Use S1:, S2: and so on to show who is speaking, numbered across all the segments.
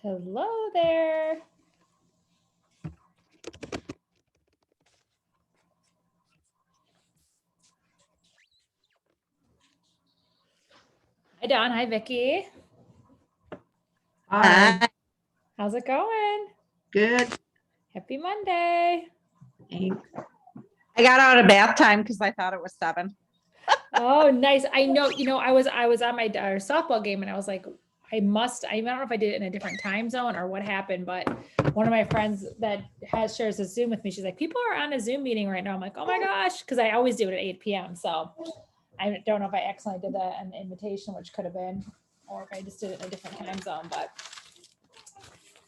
S1: Hello there. Hi, Dawn. Hi, Vicki.
S2: Hi.
S1: How's it going?
S2: Good.
S1: Happy Monday.
S2: Thanks. I got out of bath time because I thought it was 7.
S1: Oh, nice. I know, I was on my softball game and I was like, I don't know if I did it in a different time zone or what happened, but one of my friends that shares a Zoom with me, she's like, people are on a Zoom meeting right now. I'm like, oh my gosh, because I always do it at 8 p.m. So I don't know if I accidentally did that an invitation, which could have been, or if I just did it in a different time zone, but.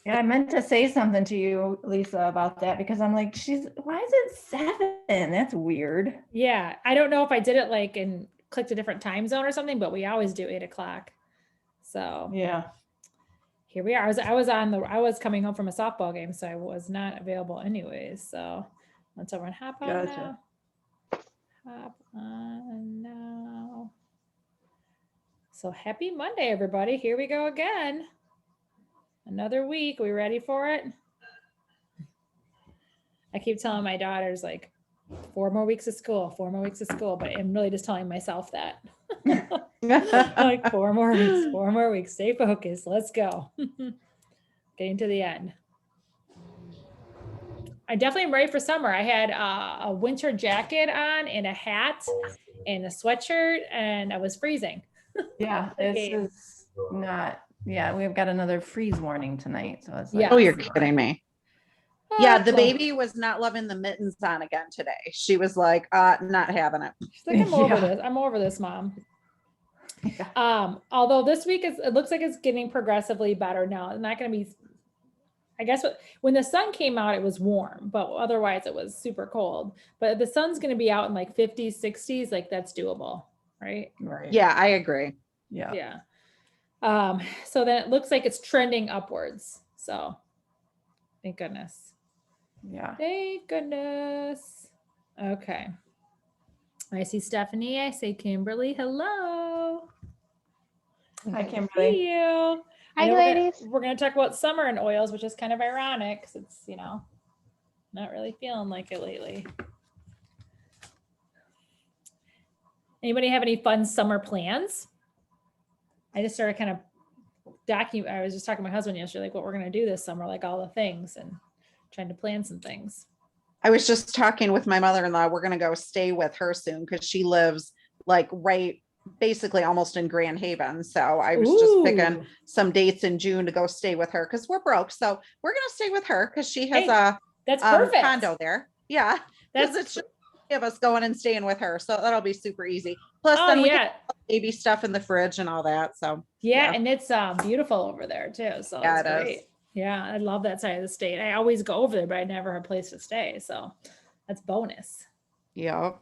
S3: Yeah, I meant to say something to you, Lisa, about that because I'm like, why is it 7? That's weird.
S1: Yeah, I don't know if I did it like and clicked a different time zone or something, but we always do 8 o'clock. So
S3: Yeah.
S1: here we are. I was coming home from a softball game, so I was not available anyways. So let's everyone hop on
S3: Gotcha.
S1: now. Hop on now. So happy Monday, everybody. Here we go again. Another week. We ready for it? I keep telling my daughters like 4 more weeks of school, 4 more weeks of school, but I'm really just telling myself that. Like 4 more weeks, stay focused. Let's go. Getting to the end. I definitely am ready for summer. I had a winter jacket on and a hat and a sweatshirt and I was freezing.
S3: Yeah, this is not, we've got another freeze warning tonight. So it's like,
S1: Yeah.
S2: Oh, you're kidding me. Yeah, the
S1: So-
S2: baby was not loving the mittens on again today. She was like, not having it.
S1: She's like, I'm over
S3: Yeah.
S1: this. I'm over this, Mom.
S3: Yeah.
S1: Although this week it looks like it's getting progressively better now. It's not going to be, I guess when the sun came out, it was warm, but otherwise it was super cold. But if the sun's going to be out in like 50s, 60s, like that's doable, right?
S3: Right.
S2: Yeah, I agree.
S3: Yeah.
S1: Yeah. So then it looks like it's trending upwards. So thank goodness.
S3: Yeah.
S1: Thank goodness. Okay. I see Stephanie. I see Kimberly. Hello.
S3: Hi,
S1: Good to
S3: Kimberly.
S1: see you. I
S4: Hi,
S1: know
S4: ladies.
S1: We're gonna talk about summer and oils, which is kind of ironic because it's not really feeling like it lately. Anybody have any fun summer plans? I just started kind of I was just talking to my husband yesterday, like what we're gonna do this summer, like all the things and trying to plan some things.
S2: I was just talking with my mother-in-law. We're going to go stay with her soon because she lives like basically almost in Grand Haven. So I was just picking
S1: Ooh.
S2: some dates in June to go stay with her because we're broke. So we're going to stay with her because she has
S1: Hey,
S2: a
S1: That's perfect.
S2: condo there. Yeah. Because it's just of us going and staying with her. So that'll be super easy. Plus then we can put baby stuff in the fridge and all that. So
S1: yeah, and it's beautiful over there too. So
S2: Yeah,
S1: it's
S2: it
S1: great.
S2: is.
S1: Yeah, I love that side of the state. I always go over there, but I never have a place to stay. So that's bonus.
S2: Yep.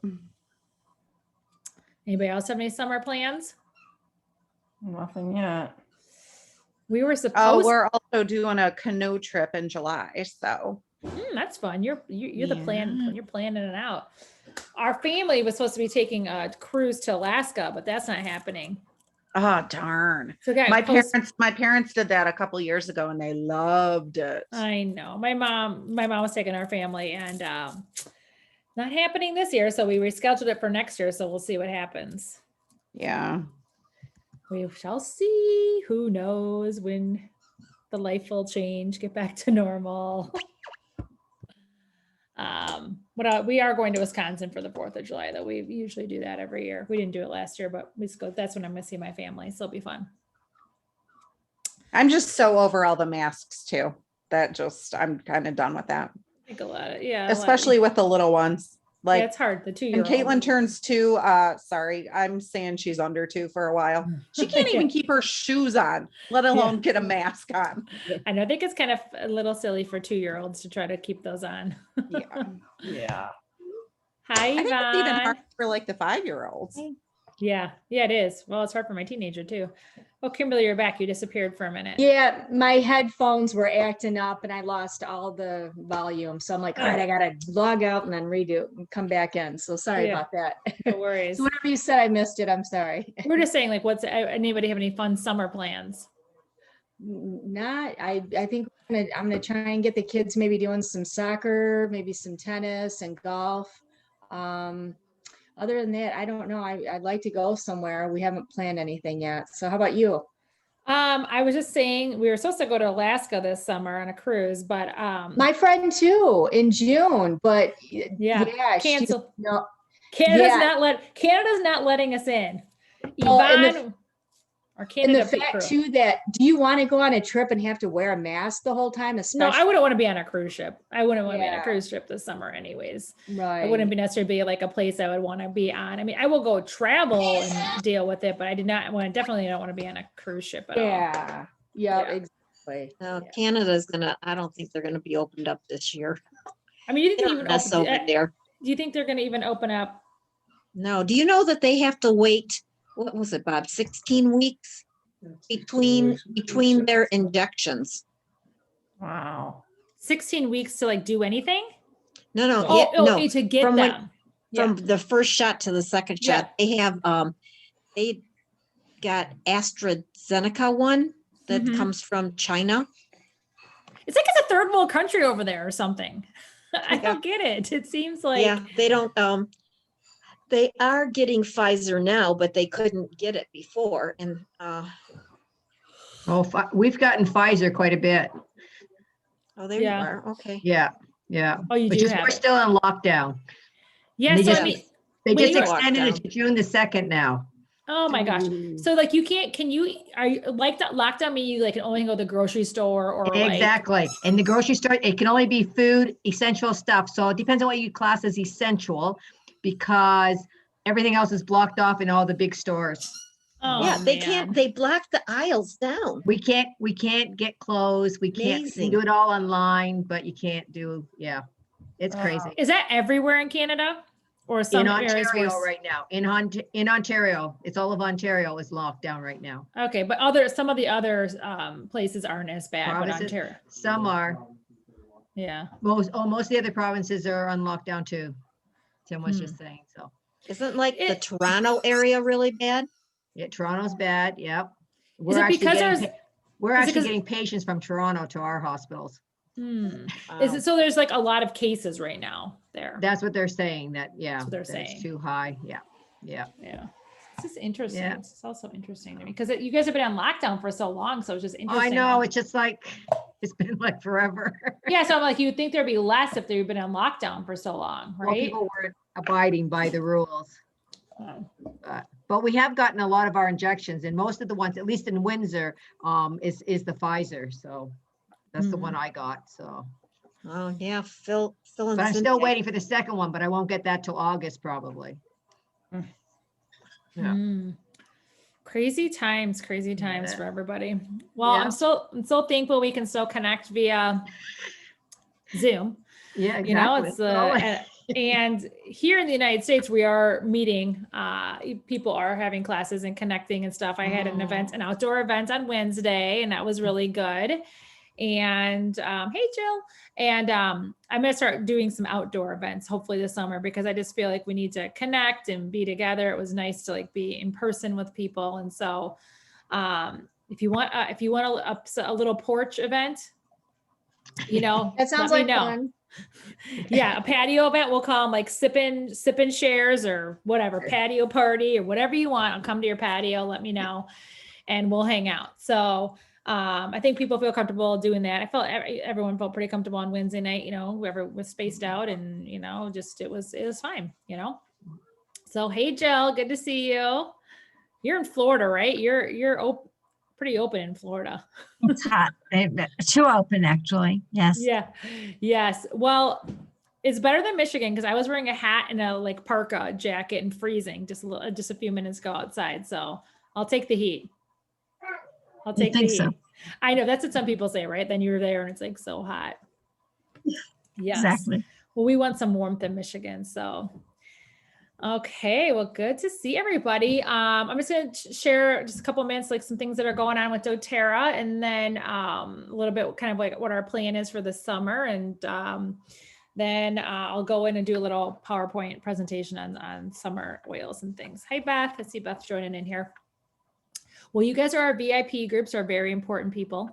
S1: Anybody else have any summer plans?
S3: Nothing yet.
S1: We were
S2: Oh,
S1: supposed.
S2: we're also doing a canoe trip in July. So
S1: That's fun. You're the plan.
S2: Yeah.
S1: You're planning it out. Our family was supposed to be taking a cruise to Alaska, but that's not happening.
S2: oh darn.
S1: So guys,
S2: My parents did that a couple years ago and they loved it.
S1: I know my mom was taking our family and not happening this year. So we rescheduled it for next year. So we'll see what happens.
S2: Yeah.
S1: We shall see. Who knows when the life will change, get back to normal. But we are going to Wisconsin for the 4th of July, though. We usually do that every year. We didn't do it last year, but that's when I'm going to see my family. So it'll be fun.
S2: I'm just so over all the masks too. I'm kind of done with that.
S1: I think a lot. Yeah.
S2: Especially with the little ones. Like
S1: it's hard. The 2-year-old.
S2: And Caitlin turns 2, sorry, I'm saying she's under 2 for a while. She can't even keep her shoes on, let alone get a mask on.
S1: I know. I think it's kind of a little silly for 2-year-olds to try to keep those on.
S2: Yeah.
S3: Yeah.
S1: Hi,
S2: I think it's even hard
S1: Yvonne.
S2: for like the 5-year-olds.
S1: Yeah, it is. Well, it's hard for my teenager too. Oh, Kimberly, you're back. You disappeared for a minute.
S4: Yeah, my headphones were acting up and I lost all the volume. So I'm like, all right, I gotta log out and then redo and come back in. So sorry
S1: Yeah.
S4: about that.
S1: No worries.
S4: So whatever you said, I missed it. I'm sorry.
S1: We're just saying, like, anybody have any fun summer plans?
S4: Not, I think I'm gonna try and get the kids maybe doing some soccer, maybe some tennis and golf. Other than that, I don't know. I'd like to go somewhere. We haven't planned anything yet. So how about you?
S1: I was just saying we were supposed to go to Alaska this summer on a cruise, but
S4: My friend too in June, but
S1: yeah,
S4: she's
S1: cancel.
S4: no.
S1: Canada's
S4: Yeah.
S1: Canada's not letting us in.
S4: Well, and the-
S1: Yvonne or
S4: And the
S1: Canada
S4: fact
S1: crew.
S4: too that do you want to go on a trip and have to wear a mask the whole time?
S1: No,
S4: Especially
S1: I wouldn't want to be on a cruise ship. I wouldn't want to be on a
S4: Yeah.
S1: cruise ship this summer anyways.
S4: right.
S1: It wouldn't be necessarily be like a place I would want to be on. I mean, I will go travel and deal with it, but I definitely don't want to be on a cruise ship at all.
S4: Yeah. Yeah.
S1: Yeah.
S4: Exactly.
S5: No, Canada's gonna, I don't think they're gonna be opened up this year.
S1: I mean, you
S5: They're
S1: think
S5: a
S1: even
S5: mess over there.
S1: do you think they're going to even open up?
S5: No, do you know that they have to wait, what was it, Bob, 16 weeks between their injections?
S3: Wow.
S1: 16 weeks to like do anything?
S5: No, no,
S1: Oh,
S5: no,
S1: to get
S5: from when-
S1: them.
S5: from the first shot to the second
S1: Yeah.
S5: shot, they got AstraZeneca one that
S1: Mhm.
S5: comes from China.
S1: It's like it's a third world country over there or something. I
S5: Yeah.
S1: don't get it. It seems like
S5: Yeah, they don't, they are getting Pfizer now, but they couldn't get it before. And,
S6: Oh, we've gotten Pfizer quite a bit.
S5: oh, there you
S1: Yeah.
S5: are. Okay.
S6: Yeah, yeah.
S1: Oh, you
S6: Which
S1: do
S6: is,
S1: have
S6: we're
S1: it.
S6: still in lockdown.
S1: Yeah,
S6: They
S1: so I
S6: just-
S1: mean,
S6: They
S1: When
S6: just
S1: you-
S6: extended it
S5: Lockdown.
S6: to June the 2nd now.
S1: oh my gosh. So like are you like that lockdown mean you like can only go to the grocery store or like
S6: Exactly. In the grocery store, it can only be food, essential stuff. So it depends on what you class as essential because everything else is blocked off in all the big stores.
S1: oh,
S5: Yeah, they
S1: man.
S5: can't, they block the aisles down.
S6: We can't get clothes. We can
S5: Amazing.
S6: do it all online, but you can't do, yeah. It's crazy.
S1: Is that everywhere in Canada? Or some
S6: In
S1: areas where
S6: Ontario right now, in Ontario, it's all of Ontario is locked down right now.
S1: okay, but some of the other places aren't as bad, but
S6: Provinces-
S1: Ontario.
S6: Some are,
S1: Yeah.
S6: most of the other provinces are on lockdown too. Tim was
S1: Hmm.
S6: just saying, so.
S5: Isn't like the
S1: It-
S5: Toronto area really bad?
S6: Yeah, Toronto's bad, yep.
S1: Is
S6: We're
S1: it
S6: actually
S1: because
S6: getting,
S1: there's
S6: we're
S1: is it
S6: actually
S1: 'cause-
S6: getting patients from Toronto to our hospitals.
S1: Is
S5: Wow.
S1: it so there's like a lot of cases right now there?
S6: That's what they're saying, that, yeah.
S1: what they're
S6: that it's
S1: saying.
S6: too high, yeah, yeah.
S1: Yeah. This is interesting.
S6: Yeah.
S1: This is also interesting to me because you guys have been on lockdown for so long. So it's just
S6: I
S1: interesting.
S6: know, it's just like, it's been like forever.
S1: Yeah. So I'm like, you'd think there'd be less if they've been on lockdown for so long,
S6: Well,
S1: right?
S6: people weren't abiding by the rules.
S1: Oh.
S6: But we have gotten a lot of our injections and most of the ones, at least in Windsor, is the Pfizer. So that's the one I got, so.
S5: Oh, yeah, Phil and
S6: But I'm still
S5: Cynthia.
S6: waiting for the second one, but I won't get that till August probably. Yeah.
S1: Mm. Crazy times
S6: Yeah.
S1: for everybody. Well,
S6: Yeah.
S1: I'm so thankful we can still connect via Zoom.
S6: Yeah, exactly.
S1: You know, it's
S6: Oh,
S1: and here in the United States, we are meeting, people are having classes and connecting and stuff. I had an outdoor event on Wednesday and that was really good. And, hey Jill, and, I'm going to start doing some outdoor events, hopefully this summer, because I just feel like we need to connect and be together. It was nice to like be in person with people. And so, if you want a little porch event, you know,
S4: That sounds
S1: let me
S4: like
S1: know.
S4: fun.
S1: Yeah, a patio event. We'll call them like sipping shares or whatever, patio party or whatever you want. I'll come to your patio, let me know, and we'll hang out. So I think people feel comfortable doing that. I felt everyone felt pretty comfortable on Wednesday night, you know, whoever was spaced out and, you know, just it was fine, you know. So hey Jill, good to see you. You're in Florida, right? You're pretty open in Florida.
S7: It's hot. Too open, actually. Yes.
S1: Yeah. Yes. Well, it's better than Michigan because I was wearing a hat and a like parka jacket and freezing just a few minutes ago outside. So I'll take the heat. I'll take the
S7: think
S1: heat.
S7: so?
S1: I know that's what some people say, right? Then you're there and it's like so hot. Yes.
S7: Exactly.
S1: Well, we want some warmth in Michigan. So, okay. Well, good to see everybody. I'm just going to share just a couple of minutes, like some things that are going on with doTERRA and then a little bit kind of like what our plan is for the summer. And then I'll go in and do a little PowerPoint presentation on summer oils and things. Hi, Beth. I see Beth joining in here. Well, you guys are our VIP groups, are very important people.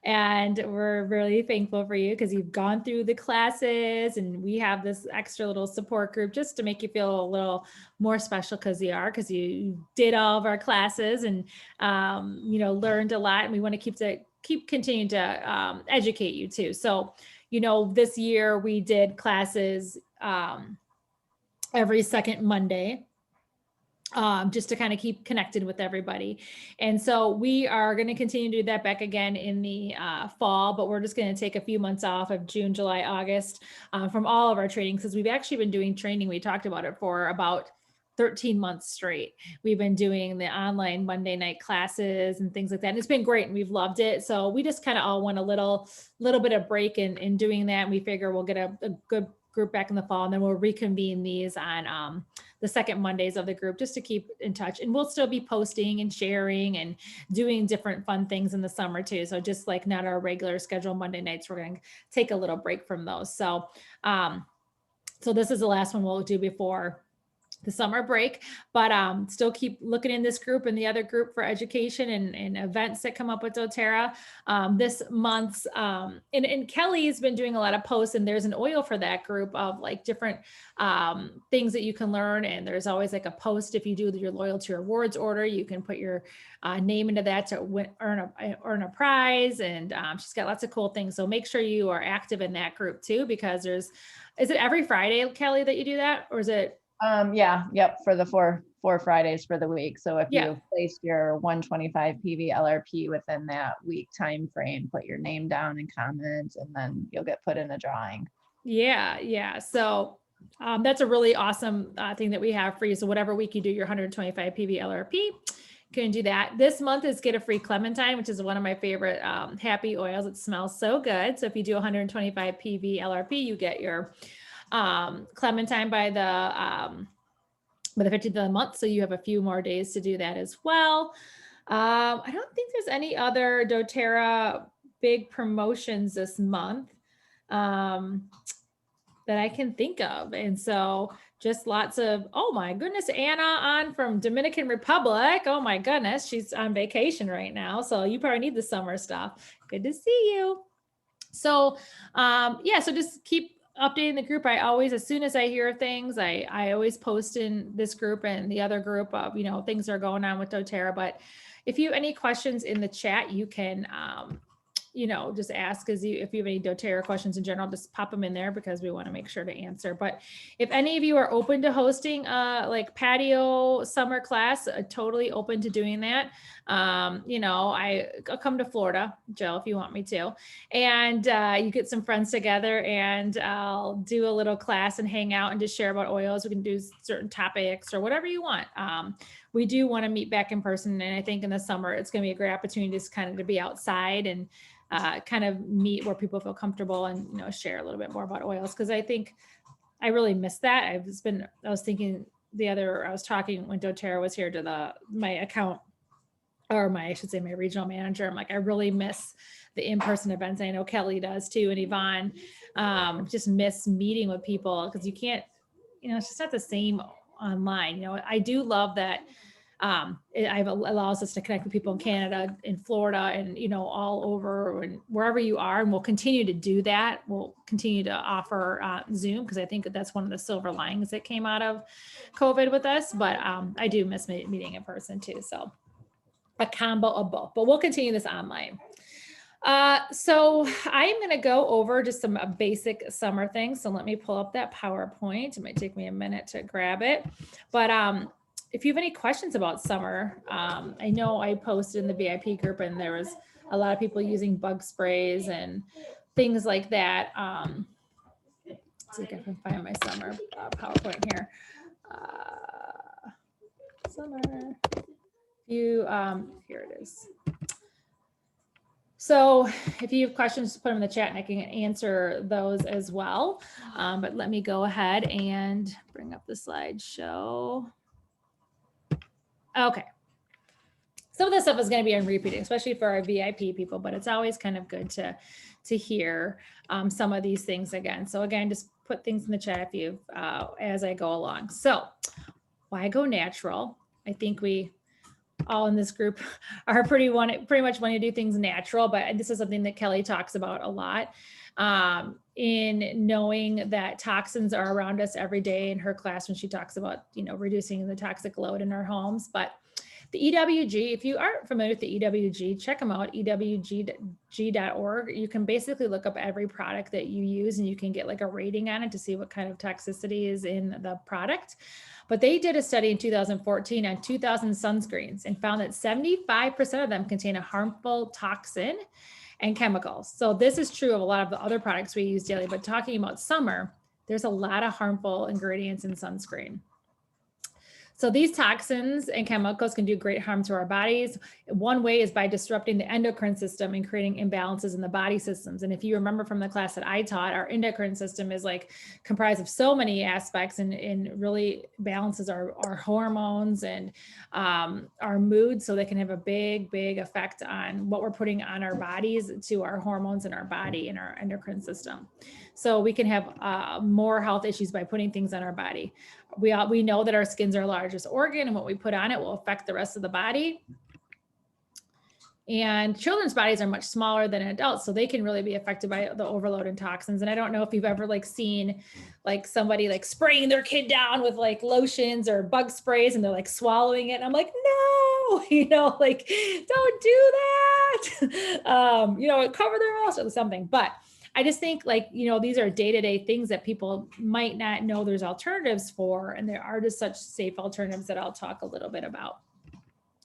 S1: And we're really thankful for you because you've gone through the classes, and we have this extra little support group just to make you feel a little more special because you did all of our classes and, learned a lot, and we want to keep continuing to educate you too. So, this year we did classes every second Monday, just to kind of keep connected with everybody. And so we are going to continue to do that back again in the fall, but we're just going to take a few months off of June, July, August from all of our training, because we've actually been doing training. We talked about it for about 13 months straight. We've been doing the online Monday night classes and things like that. And it's been great and we've loved it. So we just kind of all want a little bit of break in doing that. And we figure we'll get a good group back in the fall, and then we'll reconvene these on the second Mondays of the group just to keep in touch. And we'll still be posting and sharing and doing different fun things in the summer too. So just like not our regular schedule Monday nights, we're going to take a little break from those. So, so this is the last one we'll do before the summer break, but still keep looking in this group and the other group for education and events that come up with doTERRA. This month's, and Kelly's been doing a lot of posts, and there's an oil for that group of like different things that you can learn. And there's always like a post. If you do your loyalty rewards order, you can put your name into that to earn a prize. And she's got lots of cool things. So make sure you are active in that group too, because is it every Friday, Kelly, that you do that? Or is it?
S3: For the four Fridays for the week. So if
S1: Yeah.
S3: you placed your 125 PV LRP within that week time frame, put your name down and comment, and then you'll get put in a drawing.
S1: Yeah. So that's a really awesome thing that we have for you. So whatever week you do your 125 PV LRP, you can do that. This month is get a free clementine, which is one of my favorite happy oils. It smells so good. So if you do 125 PV LRP, you get your clementine by the 15th of the month. So you have a few more days to do that as well. I don't think there's any other doTERRA big promotions this month that I can think of. And so just lots of, oh my goodness, Anna on from Dominican Republic. Oh my goodness, she's on vacation right now. So you probably need the summer stuff. Good to see you. So so just keep updating the group. I always, as soon as I hear things, I always post in this group and the other group of, things that are going on with doTERRA. But if you have any questions in the chat, you can, just ask if you have any doTERRA questions in general, just pop them in there because we want to make sure to answer. But if any of you are open to hosting like patio summer class, totally open to doing that. I'll come to Florida, Jill, if you want me to, and you get some friends together and I'll do a little class and hang out and just share about oils. We can do certain topics or whatever you want. We do want to meet back in person. And I think in the summer, it's going to be a great opportunity just kind of to be outside and kind of meet where people feel comfortable and, share a little bit more about oils. Cause I think I really miss that. I was thinking I was talking when doTERRA was here to my account, or my regional manager. I'm like, I really miss the in-person events. I know Kelly does too. And Yvonne, just miss meeting with people because you can't, it's just not the same online. I do love that it allows us to connect with people in Canada, in Florida, and all over and wherever you are. And we'll continue to do that. We'll continue to offer Zoom because I think that's one of the silver linings that came out of COVID with us. But I do miss meeting in person too. So a combo of both. But we'll continue this online. So I'm going to go over just some basic summer things. So let me pull up that PowerPoint. It might take me a minute to grab it. But if you have any questions about summer, I know I posted in the VIP group and there was a lot of people using bug sprays and things like that. Let's see if I can find my summer PowerPoint here. Summer. Here it is. So if you have questions, put them in the chat and I can answer those as well. But let me go ahead and bring up the slideshow. Okay. Some of this stuff is going to be on repeating, especially for our VIP people, but it's always kind of good to hear some of these things again. So again, just put things in the chat if you as I go along. So why go natural? I think we all in this group are pretty much want to do things natural, but this is something that Kelly talks about a lot. In knowing that toxins are around us every day in her class when she talks about, reducing the toxic load in our homes. But the EWG, if you aren't familiar with the EWG, check them out, ewg.org. You can basically look up every product that you use and you can get like a rating on it to see what kind of toxicity is in the product. But they did a study in 2014 on 2,000 sunscreens and found that 75% of them contain a harmful toxin and chemicals. So this is true of a lot of the other products we use daily, but talking about summer, there's a lot of harmful ingredients in sunscreen. So these toxins and chemicals can do great harm to our bodies. One way is by disrupting the endocrine system and creating imbalances in the body systems. And if you remember from the class that I taught, our endocrine system is like comprised of so many aspects and really balances our hormones and our mood. So they can have a big, big effect on what we're putting on our bodies to our hormones in our body and our endocrine system. So we can have more health issues by putting things on our body. We know that our skin's our largest organ and what we put on it will affect the rest of the body. And children's bodies are much smaller than adults, so they can really be affected by the overload in toxins. And I don't know if you've ever seen somebody spraying their kid down with lotions or bug sprays and they're swallowing it. And I'm like, no, don't do that. Cover their mouth or something. But I just think these are day-to-day things that people might not know there's alternatives for. And there are just such safe alternatives that I'll talk a little bit about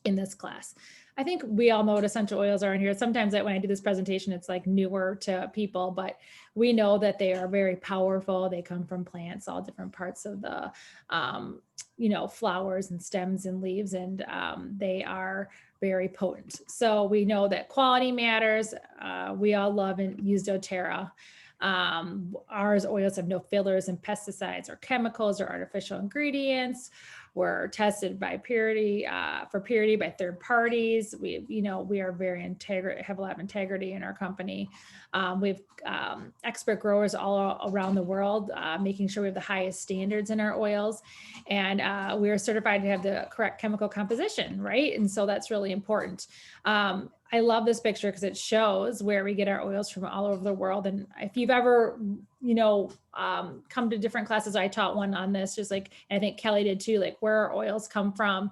S1: in this class. I think we all know what essential oils are in here. Sometimes when I do this presentation, it's newer to people, but we know that they are very powerful. They come from plants, all different parts of the, flowers and stems and leaves, and they are very potent. So we know that quality matters. We all love and use doTERRA. Ours oils have no fillers and pesticides or chemicals or artificial ingredients. We're tested by purity by third parties. We are very have a lot of integrity in our company. We've expert growers all around the world, making sure we have the highest standards in our oils, and we are certified to have the correct chemical composition, right? And so that's really important. I love this picture because it shows where we get our oils from all over the world. And if you've ever, come to different classes, I taught one on this, just I think Kelly did too, where our oils come from.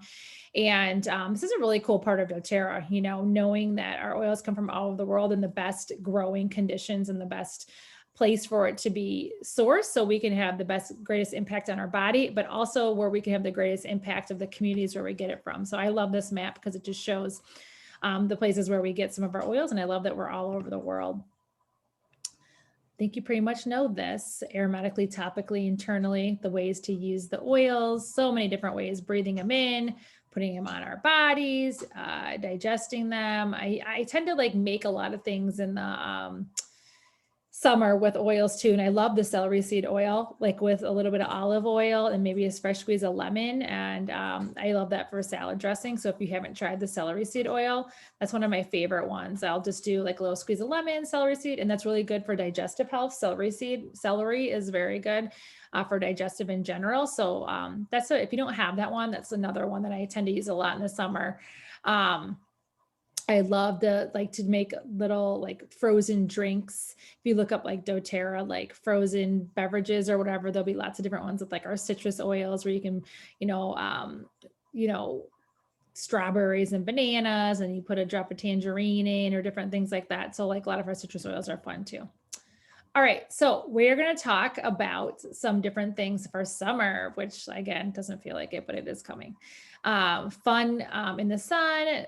S1: And this is a really cool part of doTERRA, knowing that our oils come from all over the world in the best growing conditions and the best place for it to be sourced, so we can have the greatest impact on our body, but also where we can have the greatest impact of the communities where we get it from. So I love this map because it just shows the places where we get some of our oils, and I love that we're all over the world. I think you pretty much know this: aromatically, topically, internally, the ways to use the oils, so many different ways: breathing them in, putting them on our bodies, digesting them. I tend to make a lot of things in the summer with oils too. And I love the celery seed oil, with a little bit of olive oil and maybe a fresh squeeze of lemon. And I love that for salad dressing. So if you haven't tried the celery seed oil, that's one of my favorite ones. I'll just do a little squeeze of lemon, celery seed, and that's really good for digestive health. Celery is very good for digestive in general. So if you don't have that one, that's another one that I tend to use a lot in the summer. I love to make little frozen drinks. If you look up doTERRA, frozen beverages or whatever, there'll be lots of different ones with our citrus oils where you can, strawberries and bananas, and you put a drop of tangerine in or different things like that. So a lot of our citrus oils are fun too. All right, so we're going to talk about some different things for summer, which again, doesn't feel like it, but it is coming. Fun in the sun.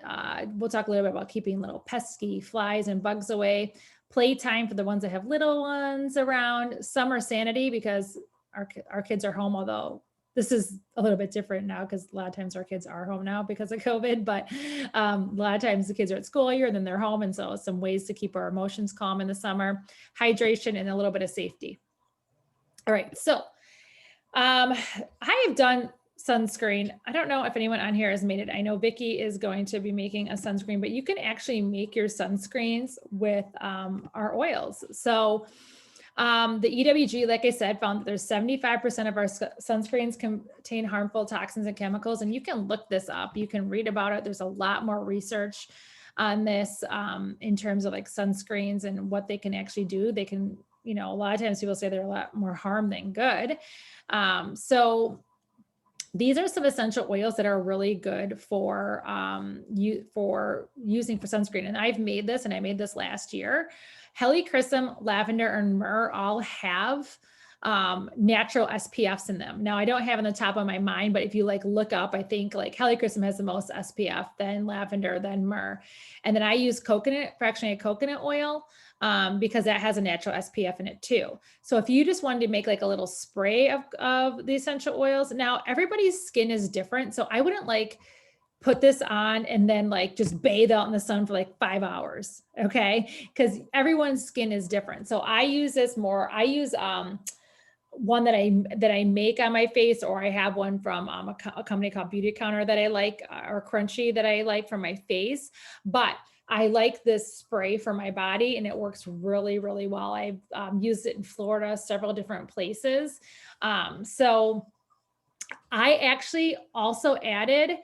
S1: We'll talk a little bit about keeping little pesky flies and bugs away. Playtime for the ones that have little ones around. Summer sanity, because our kids are home, although this is a little bit different now because a lot of times our kids are home now because of COVID, but a lot of times the kids are at school here and then they're home. And so some ways to keep our emotions calm in the summer: hydration and a little bit of safety. All right, so I have done sunscreen. I don't know if anyone on here has made it. I know Vicki is going to be making a sunscreen, but you can actually make your sunscreens with our oils. So The EWG, like I said, found that there's 75% of our sunscreens contain harmful toxins and chemicals, and you can look this up. You can read about it. There's a lot more research on this in terms of like sunscreens and what they can actually do. They can, you know, a lot of times people say they're a lot more harm than good. So these are some essential oils that are really good for using for sunscreen. And I've made this, and I made this last year. Helichrysum, lavender, and myrrh all have natural SPFs in them. Now I don't have on the top of my mind, but if you like look up, I think like helichrysum has the most SPF, then lavender, then myrrh. And then I use fractionated coconut oil because that has a natural SPF in it too. So if you just wanted to make like a little spray of the essential oils, now everybody's skin is different. So I wouldn't like put this on and then like just bathe out in the sun for like 5 hours. Okay. Because everyone's skin is different. So I use this more, I use one that I make on my face, or I have one from a company called Beautycounter that I like, or Crunchy that I like for my face. But I like this spray for my body, and it works really, really well. I've used it in Florida, several different places. So I actually also added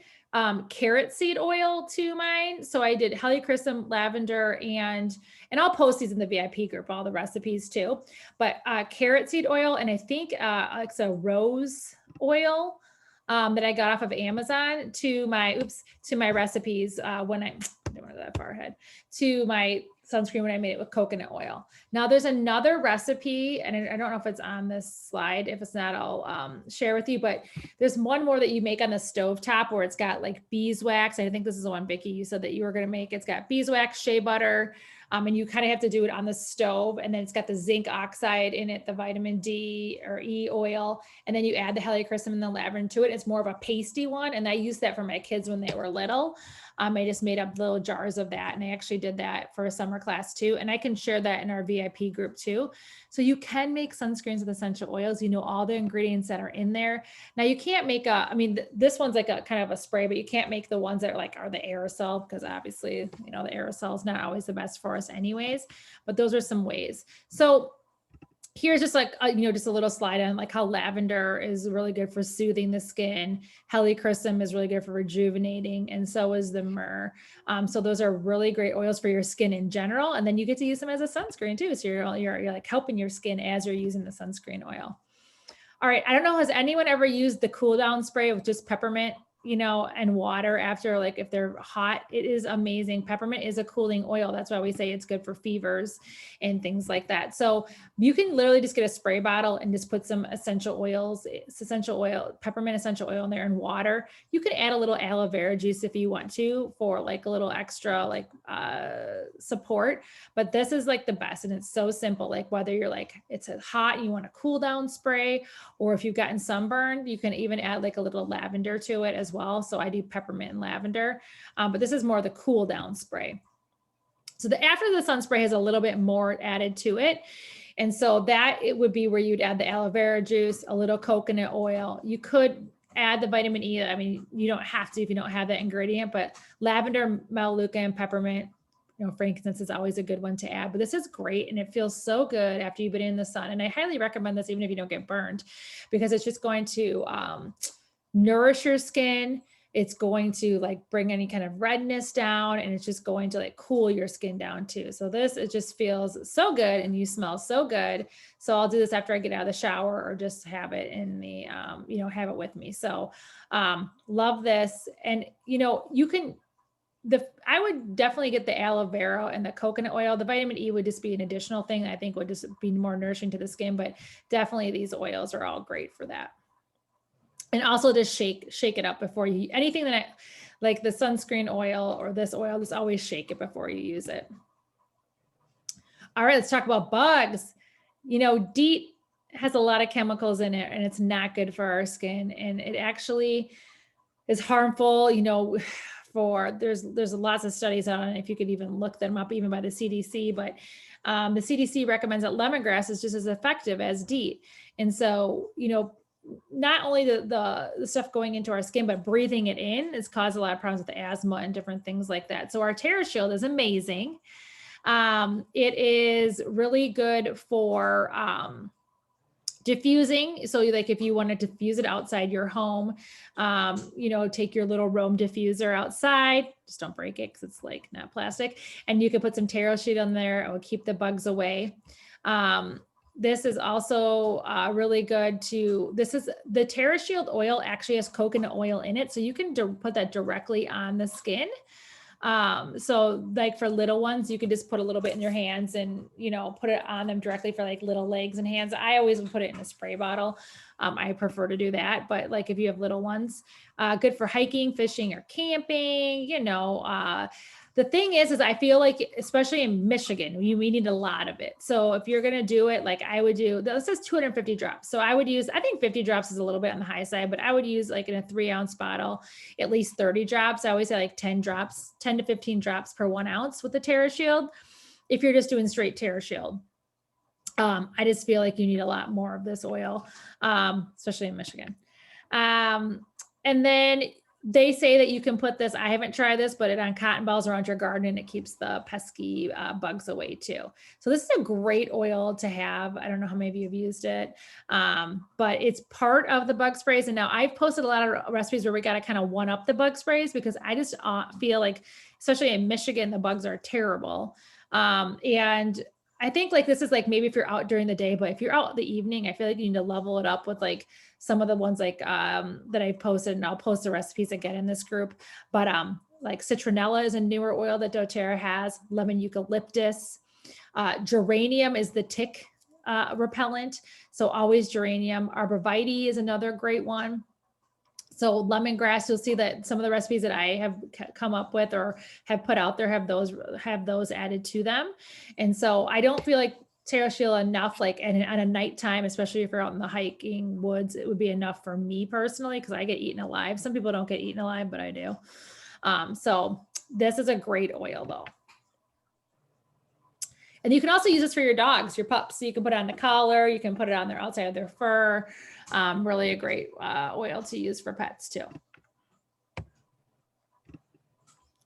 S1: carrot seed oil to mine. So I did helichrysum, lavender, and I'll post these in the VIP group, all the recipes too, but carrot seed oil. And I think it's a rose oil that I got off of Amazon to my recipes when I don't want to go that far ahead, to my sunscreen when I made it with coconut oil. Now there's another recipe, and I don't know if it's on this slide. If it's not, I'll share with you, but there's one more that you make on the stovetop where it's got like beeswax. I think this is the one, Vicki, you said that you were going to make. It's got beeswax, shea butter, and you kind of have to do it on the stove. And then it's got the zinc oxide in it, the vitamin D or E oil. And then you add the helichrysum and the lavender to it. It's more of a pasty one. And I used that for my kids when they were little. I just made up little jars of that. And I actually did that for a summer class too. And I can share that in our VIP group too. So you can make sunscreens with essential oils. You know, all the ingredients that are in there. Now you can't make this one's like a kind of a spray, but you can't make the ones that are the aerosol, because obviously, you know, the aerosol is not always the best for us anyways, but those are some ways. So here's just like, just a little slide on like how lavender is really good for soothing the skin. Helichrysum is really good for rejuvenating, and so is the myrrh. So those are really great oils for your skin in general. And then you get to use them as a sunscreen too. So you're like helping your skin as you're using the sunscreen oil. All right. I don't know, has anyone ever used the cool down spray with just peppermint, and water after, like if they're hot? It is amazing. Peppermint is a cooling oil. That's why we say it's good for fevers and things like that. So you can literally just get a spray bottle and just put some peppermint essential oil in there and water. You can add a little aloe vera juice if you want to, for like a little extra support, but this is like the best. And it's so simple. Like whether you're like, it's hot and you want a cool down spray, or if you've gotten sunburned, you can even add like a little lavender to it as well. So I do peppermint and lavender, but this is more the cool down spray. So after the sun spray has a little bit more added to it. And so that it would be where you'd add the aloe vera juice, a little coconut oil. You could add the vitamin E. I mean, you don't have to if you don't have that ingredient, but lavender, melaleuca, and peppermint, frankincense is always a good one to add, but this is great. And it feels so good after you've been in the sun. And I highly recommend this, even if you don't get burned, because it's just going to nourish your skin. It's going to like bring any kind of redness down, and it's just going to like cool your skin down too. So it just feels so good, and you smell so good. So I'll do this after I get out of the shower, or just have it in the, have it with me. So love this. And, I would definitely get the aloe vera and the coconut oil. The vitamin E would just be an additional thing I think would just be more nourishing to the skin, but definitely these oils are all great for that. And also just shake it up before you, anything that like the sunscreen oil or this oil, just always shake it before you use it. All right, let's talk about bugs. DEET has a lot of chemicals in it, and it's not good for our skin. And it actually is harmful, there's lots of studies on it, if you could even look them up, even by the CDC, but the CDC recommends that lemongrass is just as effective as DEET. And so, not only the stuff going into our skin, but breathing it in has caused a lot of problems with asthma and different things like that. So our TerraShield is amazing. It is really good for diffusing. So like if you want to diffuse it outside your home, take your little Roam diffuser outside, just don't break it because it's like not plastic. And you can put some taro sheet on there. It will keep the bugs away. This is also really good the TerraShield oil actually has coconut oil in it. So you can put that directly on the skin. So like for little ones, you can just put a little bit in your hands and, put it on them directly for like little legs and hands. I always would put it in a spray bottle. I prefer to do that, but like if you have little ones, good for hiking, fishing, or camping, the thing is I feel like, especially in Michigan, we need a lot of it. So if you're going to do it, like I would do, this says 250 drops. So I think 50 drops is a little bit on the high side, but I would use like in a 3-ounce bottle, at least 30 drops. I always say like 10 to 15 drops per 1 ounce with the TerraShield. If you're just doing straight TerraShield. I just feel like you need a lot more of this oil, especially in Michigan. And then they say that you can put this, I haven't tried this, but it on cotton balls around your garden and it keeps the pesky bugs away too. So this is a great oil to have. I don't know how many of you have used it, but it's part of the bug sprays. And now I've posted a lot of recipes where we got to kind of one up the bug sprays because I just feel like, especially in Michigan, the bugs are terrible. And I think like this is like maybe if you're out during the day, but if you're out in the evening, I feel like you need to level it up with like some of the ones like that I posted, and I'll post the recipes again in this group. But like citronella is a newer oil that doTERRA has, lemon eucalyptus, geranium is the tick repellent. So always geranium. Arborvitae is another great one. So lemongrass, you'll see that some of the recipes that I have come up with or have put out there have those added to them. And so I don't feel like TerraShield enough, like on a nighttime, especially if you're out in the hiking woods, it would be enough for me personally, because I get eaten alive. Some people don't get eaten alive, but I do. So this is a great oil though. And you can also use this for your dogs, your pups. So you can put it on the collar, you can put it on their outside of their fur. Really a great oil to use for pets too.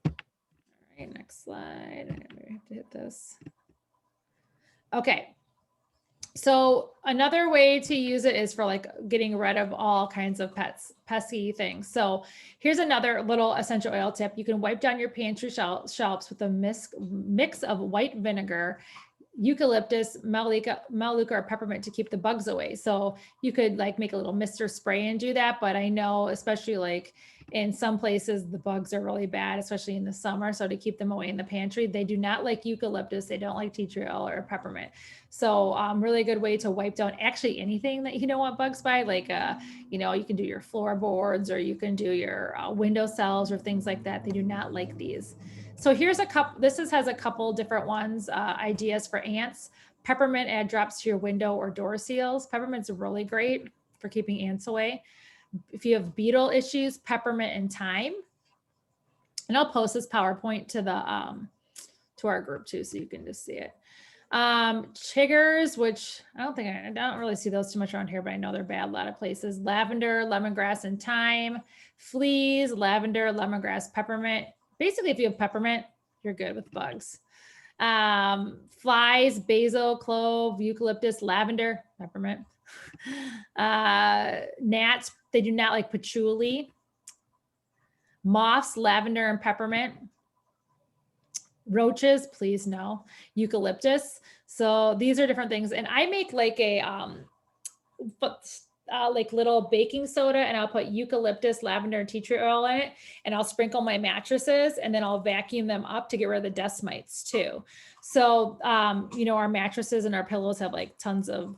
S1: All right, next slide. I have to hit this. Okay. So another way to use it is for like getting rid of all kinds of pesky things. So here's another little essential oil tip. You can wipe down your pantry shelves with a mix of white vinegar, eucalyptus, manuka, or peppermint to keep the bugs away. So you could like make a little mist or spray and do that. But I know, especially like in some places, the bugs are really bad, especially in the summer. So to keep them away in the pantry, they do not like eucalyptus. They don't like tea tree oil or peppermint. So really good way to wipe down actually anything that you don't want bugs by, like, you can do your floorboards or you can do your window cells or things like that. They do not like these. So here's a couple, has a couple different ones, ideas for ants. Peppermint, add drops to your window or door seals. Peppermint's really great for keeping ants away. If you have beetle issues, peppermint and thyme. And I'll post this PowerPoint to the to our group too, so you can just see it. Chiggers, which I don't really see those too much around here, but I know they're bad a lot of places. Lavender, lemongrass, and thyme. Fleas, lavender, lemongrass, peppermint. Basically, if you have peppermint, you're good with bugs. Flies, basil, clove, eucalyptus, lavender, peppermint. Gnats, they do not like patchouli. Moths, lavender and peppermint. Roaches, please no. Eucalyptus. So these are different things. And I make like a like little baking soda, and I'll put eucalyptus, lavender, and tea tree oil in it, and I'll sprinkle my mattresses, and then I'll vacuum them up to get rid of the dust mites too. So our mattresses and our pillows have like tons of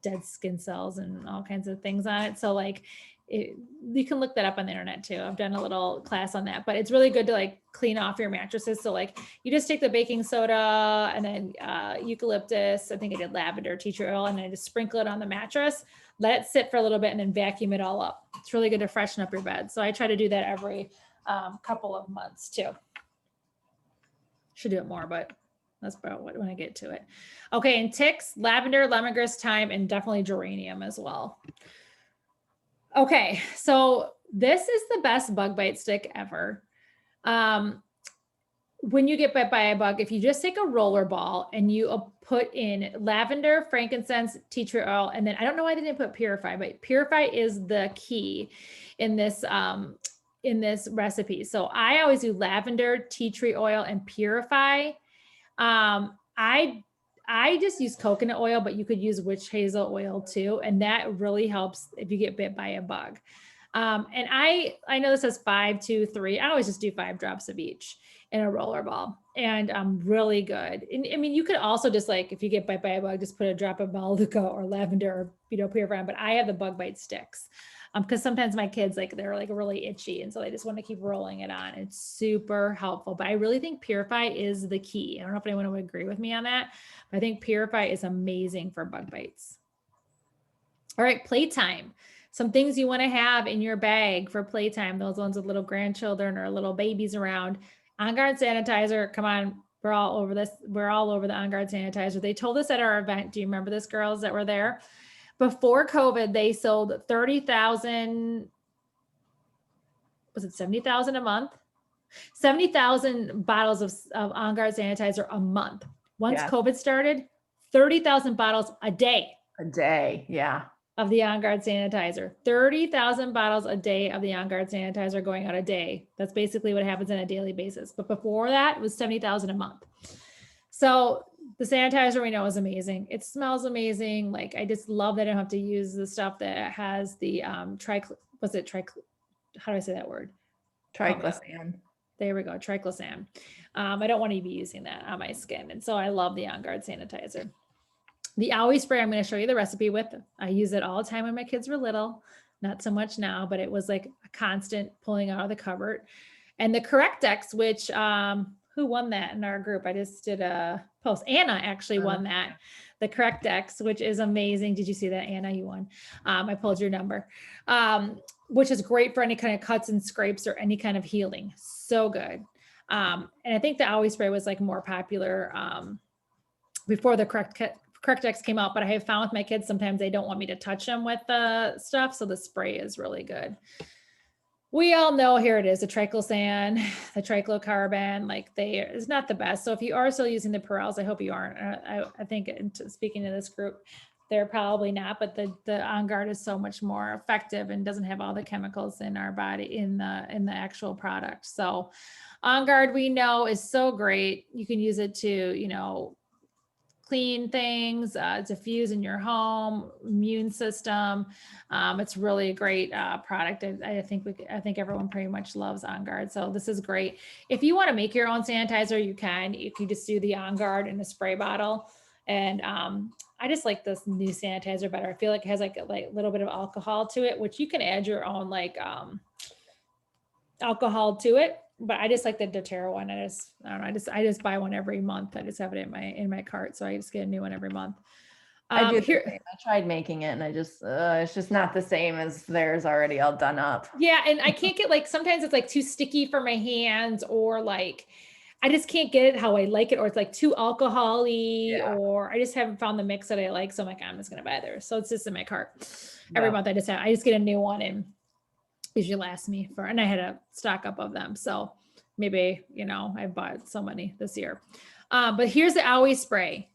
S1: dead skin cells and all kinds of things on it. So like you can look that up on the internet too. I've done a little class on that, but it's really good to like clean off your mattresses. So like you just take the baking soda and then eucalyptus, I think I did lavender, tea tree oil, and then I just sprinkle it on the mattress, let it sit for a little bit, and then vacuum it all up. It's really good to freshen up your bed. So I try to do that every couple of months too. Should do it more, but that's about what when I get to it. Okay, and ticks, lavender, lemongrass, thyme, and definitely geranium as well. Okay, so this is the best bug bite stick ever. when you get bit by a bug, if you just take a roller ball and you put in lavender, frankincense, tea tree oil, and then I don't know why they didn't put purify, but purify is the key in this recipe. So I always do lavender, tea tree oil, and purify. I just use coconut oil, but you could use witch hazel oil too. And that really helps if you get bit by a bug. And I know this says 5, 2, 3. I always just do 5 drops of each in a roller ball, and really good. And I mean, you could also just like, if you get bit by a bug, just put a drop of Maluka or lavender or, purify, but I have the bug bite sticks. Because sometimes my kids, like, they're like really itchy. And so they just want to keep rolling it on. It's super helpful, but I really think purify is the key. I don't know if anyone would agree with me on that, but I think purify is amazing for bug bites. All right, playtime. Some things you want to have in your bag for playtime, those ones with little grandchildren or little babies around. On Guard sanitizer, come on, we're all over this. We're all over the On Guard sanitizer. They told us at our event, do you remember this, girls that were there? Before COVID, they sold 30,000, was it 70,000 a month? 70,000 bottles of On Guard sanitizer a month. Once
S3: Yeah.
S1: COVID started, 30,000 bottles a day.
S3: A day. Yeah.
S1: Of the On Guard sanitizer. 30,000 bottles a day of the On Guard sanitizer going out a day. That's basically what happens on a daily basis. But before that, it was 70,000 a month. So the sanitizer we know is amazing. It smells amazing. Like, I just love that I don't have to use the stuff that has the how do I say that word?
S3: Triclosan.
S1: There we go, triclosan. I don't want to be using that on my skin. And so I love the On Guard sanitizer. The Owie spray, I'm going to show you the recipe with. I use it all the time when my kids were little, not so much now, but it was like a constant pulling out of the cupboard. And the Correctex, which, who won that in our group? I just did a post. Anna actually won that. The Correctex, which is amazing. Did you see that, Anna? You won. I pulled your number, which is great for any kind of cuts and scrapes or any kind of healing. So good. And I think the Owie spray was like more popular before the Correctex came out, but I have found with my kids, sometimes they don't want me to touch them with the stuff. So the spray is really good. We all know, here it is, the triclosan, the triclocarban, like it's not the best. So if you are still using the Purells, I hope you aren't. I think speaking to this group, they're probably not, but the On Guard is so much more effective and doesn't have all the chemicals in our body in the actual product. So On Guard, we know, is so great. You can use it to, clean things, diffuse in your home, immune system. It's really a great product. I think everyone pretty much loves On Guard. So this is great. If you want to make your own sanitizer, you can. You can just do the On Guard in a spray bottle. And I just like this new sanitizer better. I feel like it has like a little bit of alcohol to it, which you can add your own alcohol to it. But I just like the doTERRA one. I don't know. I just buy one every month. I just have it in my cart. So I just get a new one every month.
S3: I do. I tried making it and it's just not the same as theirs already all done up.
S1: Yeah. And I can't get sometimes it's too sticky for my hands, or I just can't get it how I like it, or it's too alcohol-y, or I just haven't found the mix that I like. So I'm like, I'm just going to buy theirs. So it's just in my cart every month. I just get a new one, and usually lasts me and I had a stock up of them. So maybe, I bought so many this year. But here's the Owie spray.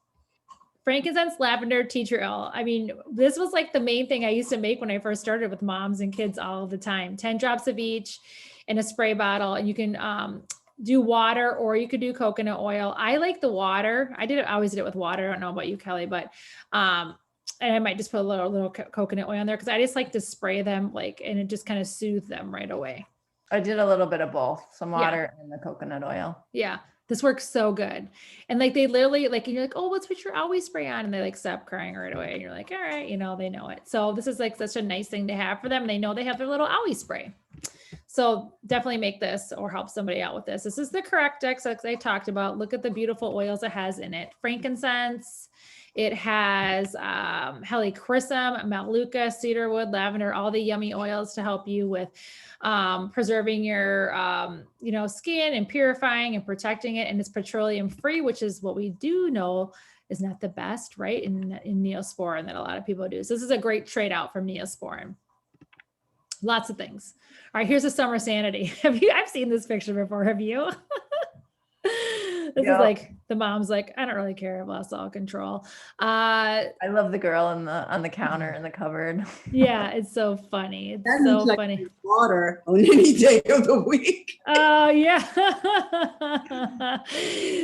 S1: Frankincense, lavender, tea tree oil. I mean, this was the main thing I used to make when I first started with moms and kids all the time. 10 drops of each in a spray bottle. And you can do water, or you could do coconut oil. I like the water. I always did it with water. I don't know about you, Kelly, but and I might just put a little coconut oil in there, because I just like to spray them and it just kind of soothes them right away.
S3: I did a little bit of both, some water and the coconut oil.
S1: Yeah. This works so good. And they literally and you're like, oh, let's put your Owie spray on. And they stop crying right away. And you're like, all right, they know it. So this is such a nice thing to have for them. They know they have their little Owie spray. So definitely make this or help somebody out with this. This is the Correctex, like I talked about. Look at the beautiful oils it has in it. Frankincense. It has helichrysum, maluka, cedarwood, lavender, all the yummy oils to help you with preserving your, skin and purifying and protecting it. And it's petroleum free, which is what we do know is not the best, right? In Neosporin that a lot of people do. So this is a great trade out from Neosporin. Lots of things. All right, here's a summer sanity. I've seen this picture before. Have you? This
S3: Yep.
S1: is like the mom's like, I don't really care. I've lost all control.
S3: I love the girl on the counter in the cupboard.
S1: Yeah, it's so funny. It's
S8: That
S1: so
S8: looks like
S1: funny.
S8: water on any day of the week.
S1: Oh yeah.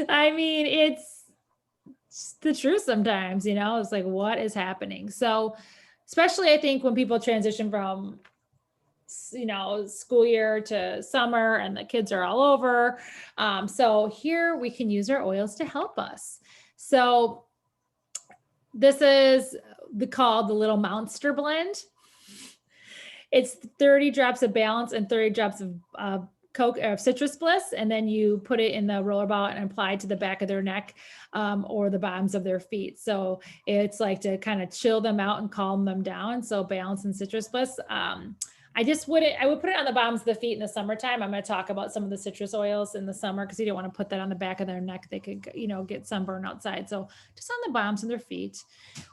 S1: I mean, it's the truth sometimes, it's like, what is happening? So, especially I think when people transition from, school year to summer and the kids are all over. So here we can use our oils to help us. So this is called the Little Monster Blend. It's 30 drops of Balance and 30 drops of Citrus Bliss, and then you put it in the roller ball and apply to the back of their neck or the bottoms of their feet. So it's like to kind of chill them out and calm them down. So Balance and Citrus Bliss. I would put it on the bottoms of the feet in the summertime. I'm going to talk about some of the citrus oils in the summer because you don't want to put that on the back of their neck. They could, get sunburn outside. So just on the bottoms of their feet.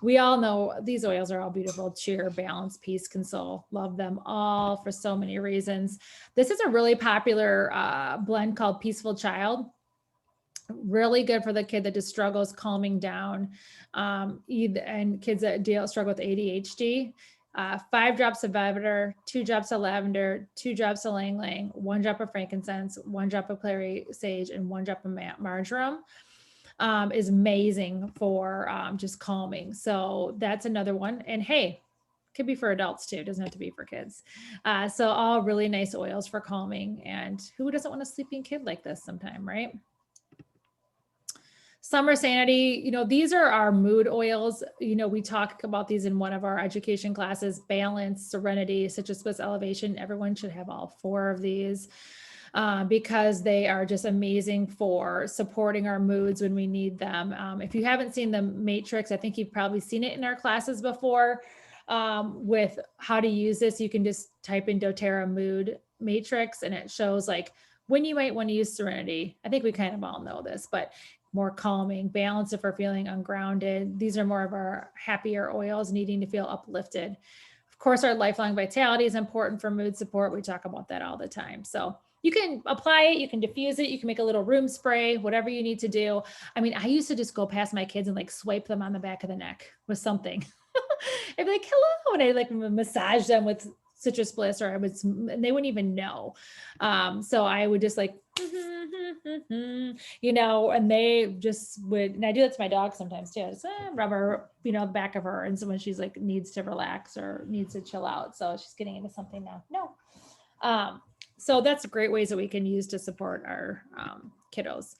S1: We all know these oils are all beautiful. Cheer, balance, peace, console. Love them all for so many reasons. This is a really popular blend called Peaceful Child. Really good for the kid that just struggles calming down, and kids that struggle with ADHD. 5 drops of lavender, 2 drops of lavender, 2 drops of ylang ylang, 1 drop of frankincense, 1 drop of clary sage, and 1 drop of marjoram is amazing for just calming. So that's another one. And hey, could be for adults too. It doesn't have to be for kids. So all really nice oils for calming. And who doesn't want a sleeping kid like this sometime, right? Summer Sanity, these are our mood oils. We talk about these in one of our education classes: Balance, Serenity, Citrus Bliss, Elevation. Everyone should have all 4 of these because they are just amazing for supporting our moods when we need them. If you haven't seen the Matrix, I think you've probably seen it in our classes before with how to use this. You can just type in doTERRA Mood Matrix and it shows like when you might want to use Serenity. I think we kind of all know this, but more calming. Balance if we're feeling ungrounded. These are more of our happier oils, needing to feel uplifted. Of course, our Lifelong Vitality is important for mood support. We talk about that all the time. So you can apply it, you can diffuse it, you can make a little room spray, whatever you need to do. I mean, I used to just go past my kids and like swipe them on the back of the neck with something. I'd be like, hello, and I like massage them with Citrus Bliss, or and they wouldn't even know. So I would just like, and they just would, and I do that to my dog sometimes too. Just rub her, the back of her. And so when she's like, needs to relax or needs to chill out. So she's getting into something now. No. So that's great ways that we can use to support our kiddos.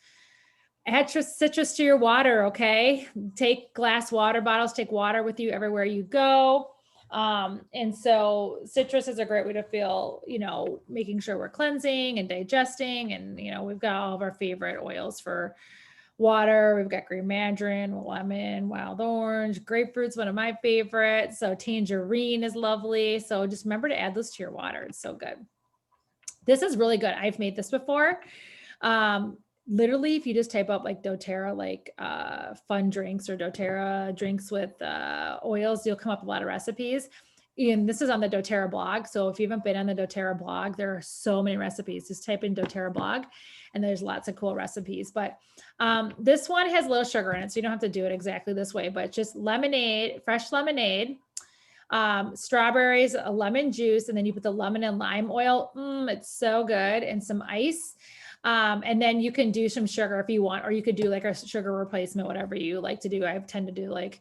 S1: Add citrus to your water. Okay. Take glass water bottles, take water with you everywhere you go. And so citrus is a great way to feel, making sure we're cleansing and digesting. And, we've got all of our favorite oils for water. We've got green mandarin, lemon, wild orange, grapefruit's one of my favorites. So tangerine is lovely. So just remember to add this to your water. It's so good. This is really good. I've made this before. Literally, if you just type up like doTERRA, like fun drinks or doTERRA drinks with oils, you'll come up with a lot of recipes. And this is on the doTERRA blog. So if you haven't been on the doTERRA blog, there are so many recipes. Just type in doTERRA blog and there's lots of cool recipes. But this one has a little sugar in it, so you don't have to do it exactly this way, but just lemonade, fresh lemonade, strawberries, a lemon juice, and then you put the lemon and lime oil. It's so good. And some ice. And then you can do some sugar if you want, or you could do like a sugar replacement, whatever you like to do. I tend to do like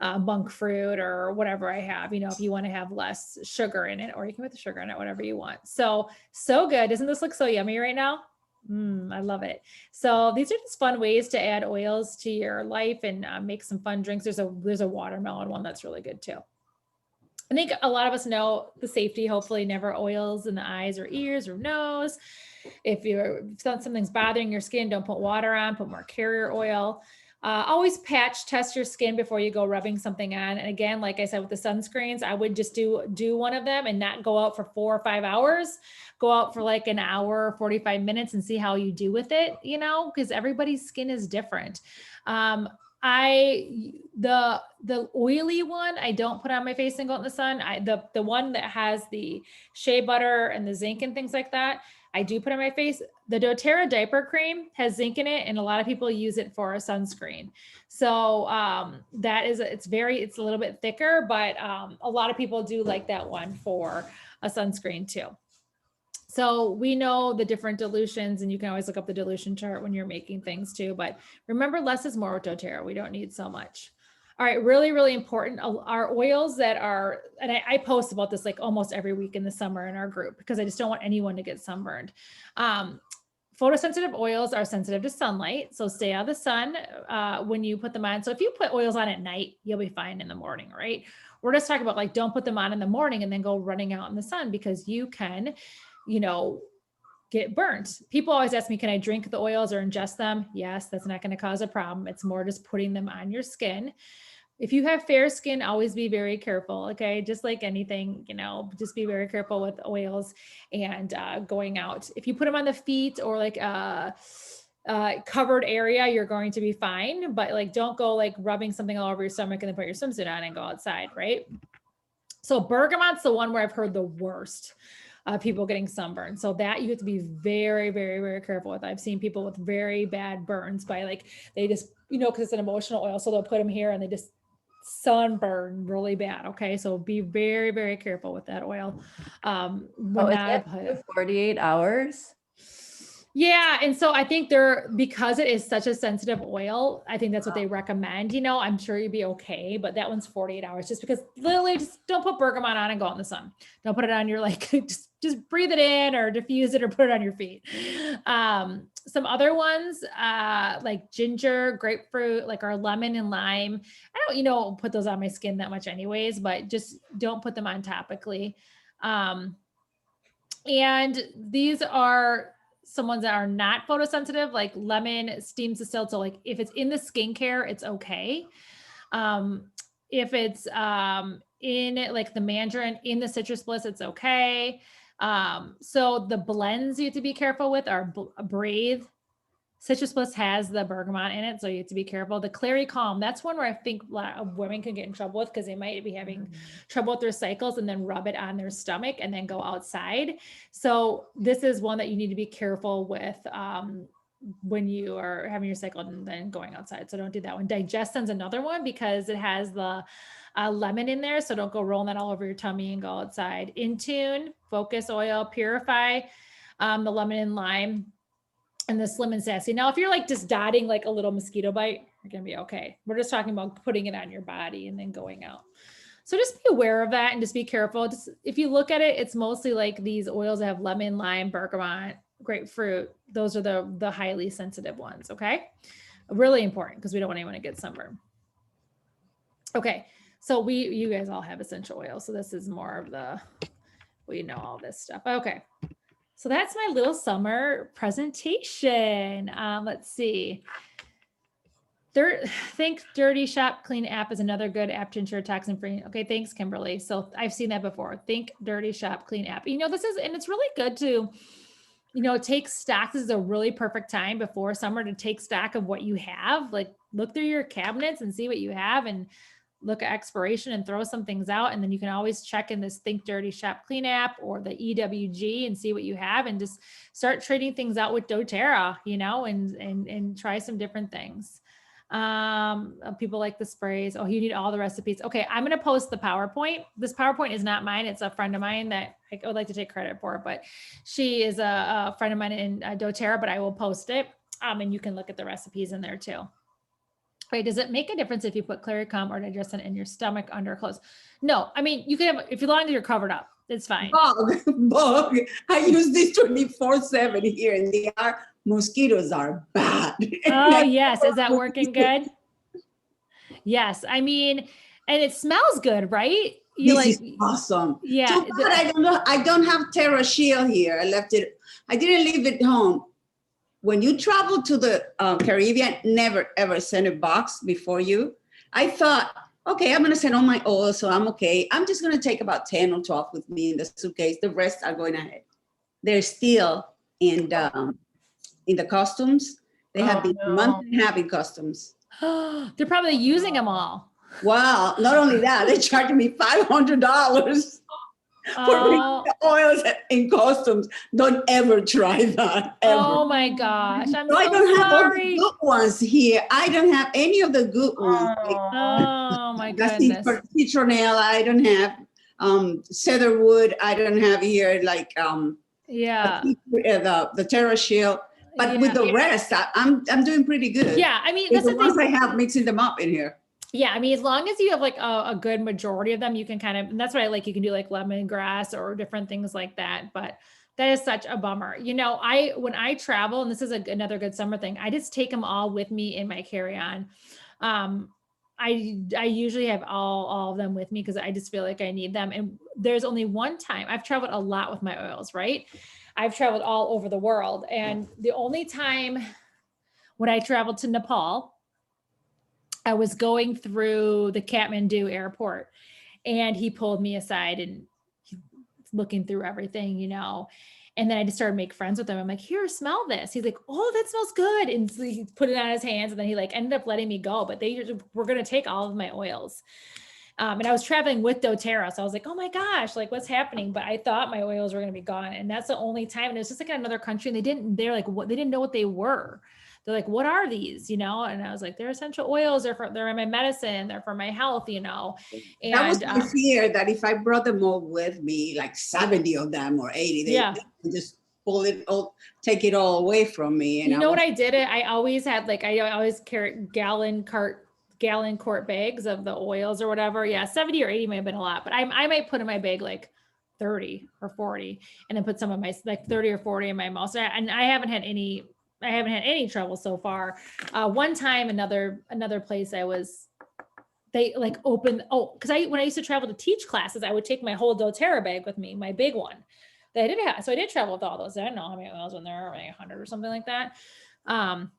S1: monk fruit or whatever I have, if you want to have less sugar in it, or you can put the sugar in it, whatever you want. So good. Doesn't this look so yummy right now? I love it. So these are just fun ways to add oils to your life and make some fun drinks. There's a watermelon one that's really good too. I think a lot of us know the safety, hopefully never oils in the eyes or ears or nose. If something's bothering your skin, don't put water on, put more carrier oil. Always patch test your skin before you go rubbing something on. And again, like I said, with the sunscreens, I would just do one of them and not go out for 4 or 5 hours, go out for like an hour, 45 minutes and see how you do with it, because everybody's skin is different. The oily one, I don't put on my face and go out in the sun. The one that has the shea butter and the zinc and things like that, I do put on my face. The doTERRA diaper cream has zinc in it, and a lot of people use it for a sunscreen. So that is, it's a little bit thicker, but a lot of people do like that one for a sunscreen too. So we know the different dilutions, and you can always look up the dilution chart when you're making things too. But remember, less is more with doTERRA. We don't need so much. All right, really, really important are oils that are, and I post about this like almost every week in the summer in our group because I just don't want anyone to get sunburned. Photosensitive oils are sensitive to sunlight, so stay out of the sun when you put them on. So if you put oils on at night, you'll be fine in the morning, right? We're just talking about like, don't put them on in the morning and then go running out in the sun because you can, get burnt. People always ask me, can I drink the oils or ingest them? Yes, that's not going to cause a problem. It's more just putting them on your skin. If you have fair skin, always be very careful. Okay. Just like anything, just be very careful with oils and going out. If you put them on the feet or like covered area, you're going to be fine, but like, don't go like rubbing something all over your stomach and then put your swimsuit on and go outside. Right. So bergamot's the one where I've heard the worst. People getting sunburned. So that you have to be very, very, very careful with. I've seen people with very bad burns by like, they just, because it's an emotional oil. So they'll put them here and they just sunburn really bad. Okay. So be very, very careful with that oil.
S3: Is that 48 hours?
S1: Yeah. And so I think because it is such a sensitive oil, I think that's what they recommend. I'm sure you'd be okay, but that one's 48 hours just because literally just don't put bergamot on and go out in the sun. Don't put it on your, like, just breathe it in or diffuse it or put it on your feet. Some other ones, like ginger, grapefruit, like our lemon and lime. I don't, put those on my skin that much anyways, but just don't put them on topically. And these are some ones that are not photosensitive, like lemon steam distilled. So like if it's in the skincare, it's okay. If it's in like the mandarin in the citrus bliss, it's okay. So the blends you have to be careful with are Breathe. Citrus Bliss has the bergamot in it, so you have to be careful. The Clary Calm, that's one where I think a lot of women can get in trouble with because they might be having trouble with their cycles and then rub it on their stomach and then go outside. So this is one that you need to be careful with when you are having your cycle and then going outside. So don't do that one. Digestion's another one because it has the lemon in there. So don't go rolling that all over your tummy and go outside. Intune, Focus Oil, Purify, the lemon and lime, and the Slim and Sassy. Now, if you're like just dotting like a little mosquito bite, you're going to be okay. We're just talking about putting it on your body and then going out. So just be aware of that and just be careful. Just if you look at it, it's mostly like these oils that have lemon, lime, bergamot, grapefruit. Those are the highly sensitive ones. Okay. Really important because we don't want anyone to get sunburned. Okay. So you guys all have essential oils. So this is more of we know all this stuff. Okay. So that's my little summer presentation. Let's see. Think Dirty Shop Clean app is another good app to ensure toxin free. Okay, thanks, Kimberly. So I've seen that before. Think Dirty Shop Clean app. And it's really good to, take stock. This is a really perfect time before summer to take stock of what you have. Like look through your cabinets and see what you have and look at expiration and throw some things out. And then you can always check in this Think Dirty Shop Clean app or the EWG and see what you have and just start trading things out with doTERRA, and try some different things. People like the sprays. Oh, you need all the recipes. Okay. I'm going to post the PowerPoint. This PowerPoint is not mine. It's a friend of mine that I would like to take credit for, but she is a friend of mine in doTERRA, but I will post it. And you can look at the recipes in there too. Right. Does it make a difference if you put Clary Calm or Digestion in your stomach under clothes? No. I mean, you can have, if you long as you're covered up, it's fine.
S8: Bug. I use this 24/7 here and mosquitoes are bad.
S1: Oh, yes. Is that working good? Yes. I mean, and it smells good, right?
S8: This is awesome.
S1: Yeah.
S8: Too bad I don't have TerraShield here. I left it. I didn't leave it home. When you travel to the Caribbean, never ever send a box before you. I thought, okay, I'm going to send all my oil, so I'm okay. I'm just going to take about 10 or 12 with me in the suitcase. The rest are going ahead. They're still in the costumes. They have been month and a half in customs.
S1: They're probably using them all.
S8: Wow. Not only that, they charged me $500.
S1: Oh,
S8: oils in costumes. Don't ever try that, ever.
S1: oh my gosh. I'm
S8: So I
S1: so
S8: don't have all the
S1: sorry.
S8: good ones here. I don't have any of the good ones. Like
S1: Oh my
S8: the
S1: goodness.
S8: citronella, I don't have. Cedarwood, I don't have here. Like
S1: Yeah.
S8: the Terra Shield. But with
S1: Yeah.
S8: the rest, I'm doing pretty good.
S1: Yeah. I mean,
S8: With
S1: that's
S8: the
S1: the
S8: ones
S1: thing.
S8: I have, mixing them up in here.
S1: Yeah, I mean, as long as you have like a good majority of them, you can kind of, and that's what I like. You can do like lemongrass or different things like that. But that is such a bummer. You know, when I travel, and this is another good summer thing, I just take them all with me in my carry-on. I usually have all of them with me because I just feel like I need them. And there's only one time I've traveled a lot with my oils, right? I've traveled all over the world, and the only time when I traveled to Nepal, I was going through the Kathmandu airport, and he pulled me aside and he's looking through everything, you know. And then I just started to make friends with him. I'm like, here, smell this. He's like, oh, that smells good. And so he put it on his hands, and then he like ended up letting me go, but they were going to take all of my oils. And I was traveling with doTERRA. So I was like, oh my gosh, like what's happening? But I thought my oils were going to be gone. And that's the only time. And it was just like in another country, and they're like, what, they didn't know what they were. They're like, what are these? You know? And I was like, they're essential oils. They're in my medicine. They're for my health, you know? And
S8: That was my fear, that if I brought them all with me, like 70 of them or 80, they would just pull it all, take it all away from me. And
S1: you know what I did? I always had like, I always carry gallon quart bags of the oils or whatever. Yeah, 70 or 80 may have been a lot, but I might put in my bag like 30 or 40, and then put some of my like 30 or 40 in my mouth. And I haven't had any trouble so far. One time, another place they like opened, because when I used to travel to teach classes, I would take my whole doTERRA bag with me, my big one that I did have. So I did travel with all those. I don't know how many oils in there, maybe 100 or something like that.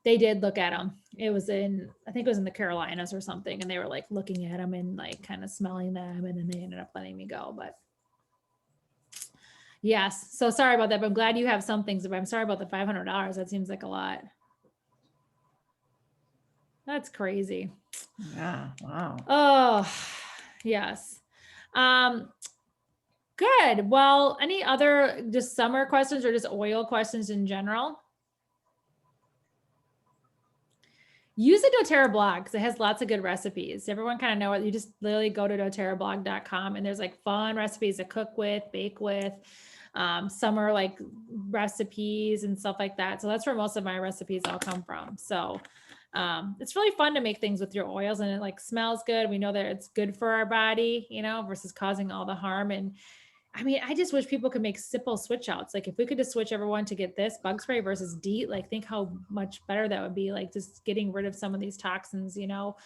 S1: They did look at them. I think it was in the Carolinas or something. And they were like looking at them and like kind of smelling them. And then they ended up letting me go. But yes, so sorry about that, but I'm glad you have some things. But I'm sorry about the $500. That seems like a lot. That's crazy.
S3: Yeah. Wow.
S1: Oh, yes. Good. Well, any other just summer questions or just oil questions in general? Use the doTERRA blog because it has lots of good recipes. Everyone kind of know it. You just literally go to doTERRAblog.com, and there's like fun recipes to cook with, bake with, summer like recipes and stuff like that. So that's where most of my recipes all come from. So it's really fun to make things with your oils, and it like smells good. We know that it's good for our body, you know, versus causing all the harm. And I mean, I just wish people could make simple switch outs. Like if we could just switch everyone to get this bug spray versus DEET, like think how much better that would be. Like just getting rid of some of these toxins, you know,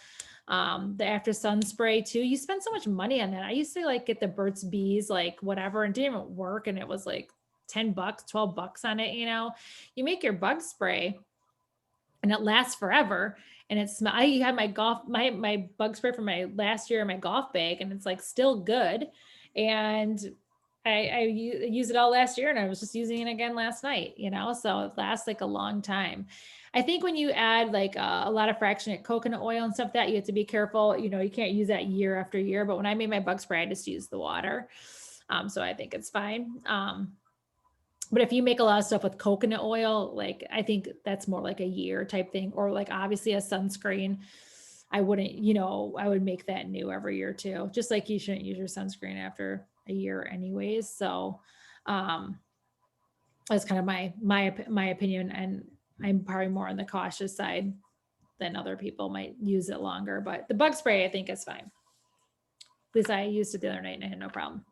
S1: the after sun spray too. You spend so much money on that. I used to like get the Burt's Bees, like whatever, and it didn't even work. And it was like $10, $12 on it. You know, you make your bug spray and it lasts forever. And I had my bug spray from my last year in my golf bag, and it's like still good. And I used it all last year, and I was just using it again last night, you know, so it lasts like a long time. I think when you add like a lot of fractionated coconut oil and stuff that you have to be careful, you know, you can't use that year after year, but when I made my bug spray, I just used the water. So I think it's fine. But if you make a lot of stuff with coconut oil, like I think that's more like a year type thing, or like obviously a sunscreen. I wouldn't, you know, I would make that new every year too. Just like you shouldn't use your sunscreen after a year anyways. So that's kind of my opinion. And I'm probably more on the cautious side than other people might use it longer, but the bug spray I think is fine. At least I used it the other night and I had no problem.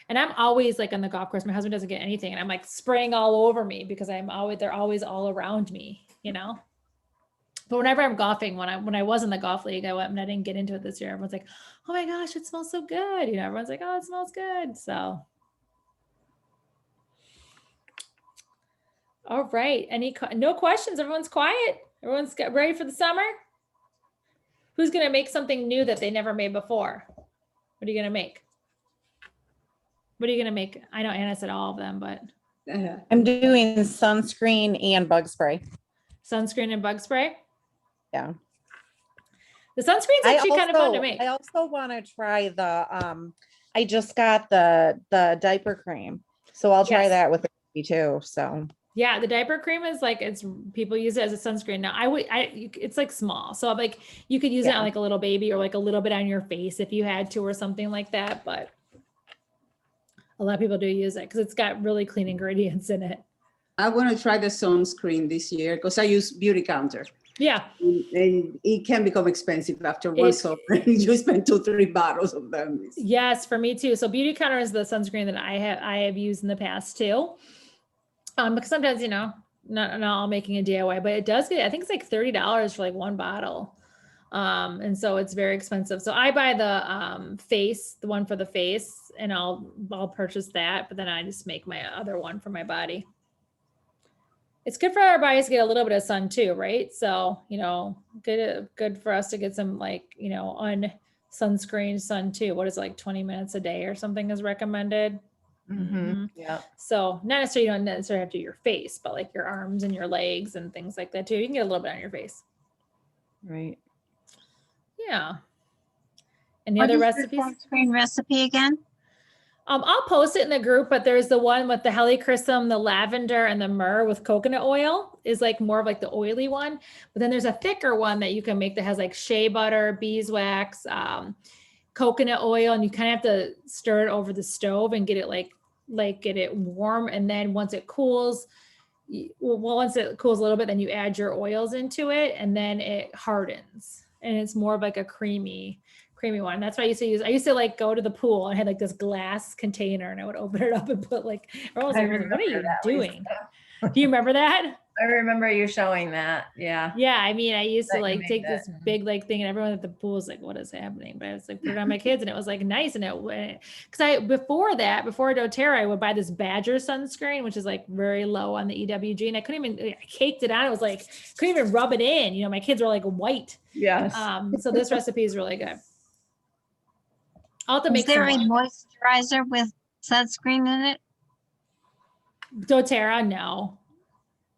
S1: And I'm always like on the golf course, my husband doesn't get anything, and I'm like spraying all over me because they're always all around me, you know? But whenever I'm golfing, when I was in the golf league, I went and I didn't get into it this year. Everyone's like, oh my gosh, it smells so good. You know, everyone's like, oh, it smells good. So. All right. No questions? Everyone's quiet. Everyone's ready for the summer. Who's going to make something new that they never made before? What are you going to make? What are you going to make? I know Anna said all of them, but.
S2: I'm doing sunscreen and bug spray.
S1: Sunscreen and bug spray?
S2: Yeah.
S1: The sunscreen's actually kind of fun to make.
S2: I also want to try the I just got the diaper cream. So I'll try
S1: Yes.
S2: that with the baby too. So
S1: Yeah, the diaper cream is like, it's, people use it as a sunscreen. Now it's like small. So like you could use it on
S2: Yeah.
S1: like a little baby or like a little bit on your face if you had to or something like that. But a lot of people do use it because it's got really clean ingredients in it.
S8: I want to try the sunscreen this year because I use Beauty Counter.
S1: Yeah.
S8: And it can become expensive after one
S1: It-
S8: summer. You spend 2-3 bottles of them.
S1: Yes, for me too. So Beauty Counter is the sunscreen that I have used in the past too. Because sometimes, not all making a DIY, but it does get, I think it's like $30 for like one bottle. And so it's very expensive. So I buy the the one for the face, and I'll purchase that, but then I just make my other one for my body. It's good for our bodies to get a little bit of sun too, right? So, good for us to get some like, sunscreen sun too. What is it, like 20 minutes a day or something is recommended? Mhm.
S3: Yeah.
S1: So not necessarily, you don't necessarily have to do your face, but like your arms and your legs and things like that too. You can get a little bit on your face.
S3: Right.
S1: Yeah. Any
S7: What
S1: other
S7: is the
S1: recipes?
S7: sunscreen recipe again?
S1: I'll post it in the group, but there's the one with the helichrysum, the lavender, and the myrrh with coconut oil is like more of like the oily one. But then there's a thicker one that you can make that has like shea butter, beeswax, coconut oil, and you kind of have to stir it over the stove and get it get it warm. And then once it cools, once it cools a little bit, then you add your oils into it, and then it hardens, and it's more of like a creamy one. That's what I used to use. I used to like go to the pool and I had like this glass container, and I would open it up and put like, everyone was
S3: I
S1: like, what are
S3: remember
S1: you
S3: that,
S1: doing?
S3: Lisa.
S1: Do you remember that?
S3: I remember you showing that. Yeah.
S1: Yeah, I mean, I used to
S3: That you
S1: like
S3: made
S1: take
S3: that.
S1: this big like thing, and everyone at the pool was like, "What is happening?" But I was like, put it on my kids, and it was like nice. And because before DoTerra, I would buy this Badger sunscreen, which is like very low on the EWG, and I caked it on. It was like couldn't even rub it in. My kids were like white.
S3: Yes.
S1: So this recipe is really good. I'll have to
S7: Is
S1: make some
S7: there a
S1: more.
S7: moisturizer with sunscreen in it?
S1: DoTerra, no.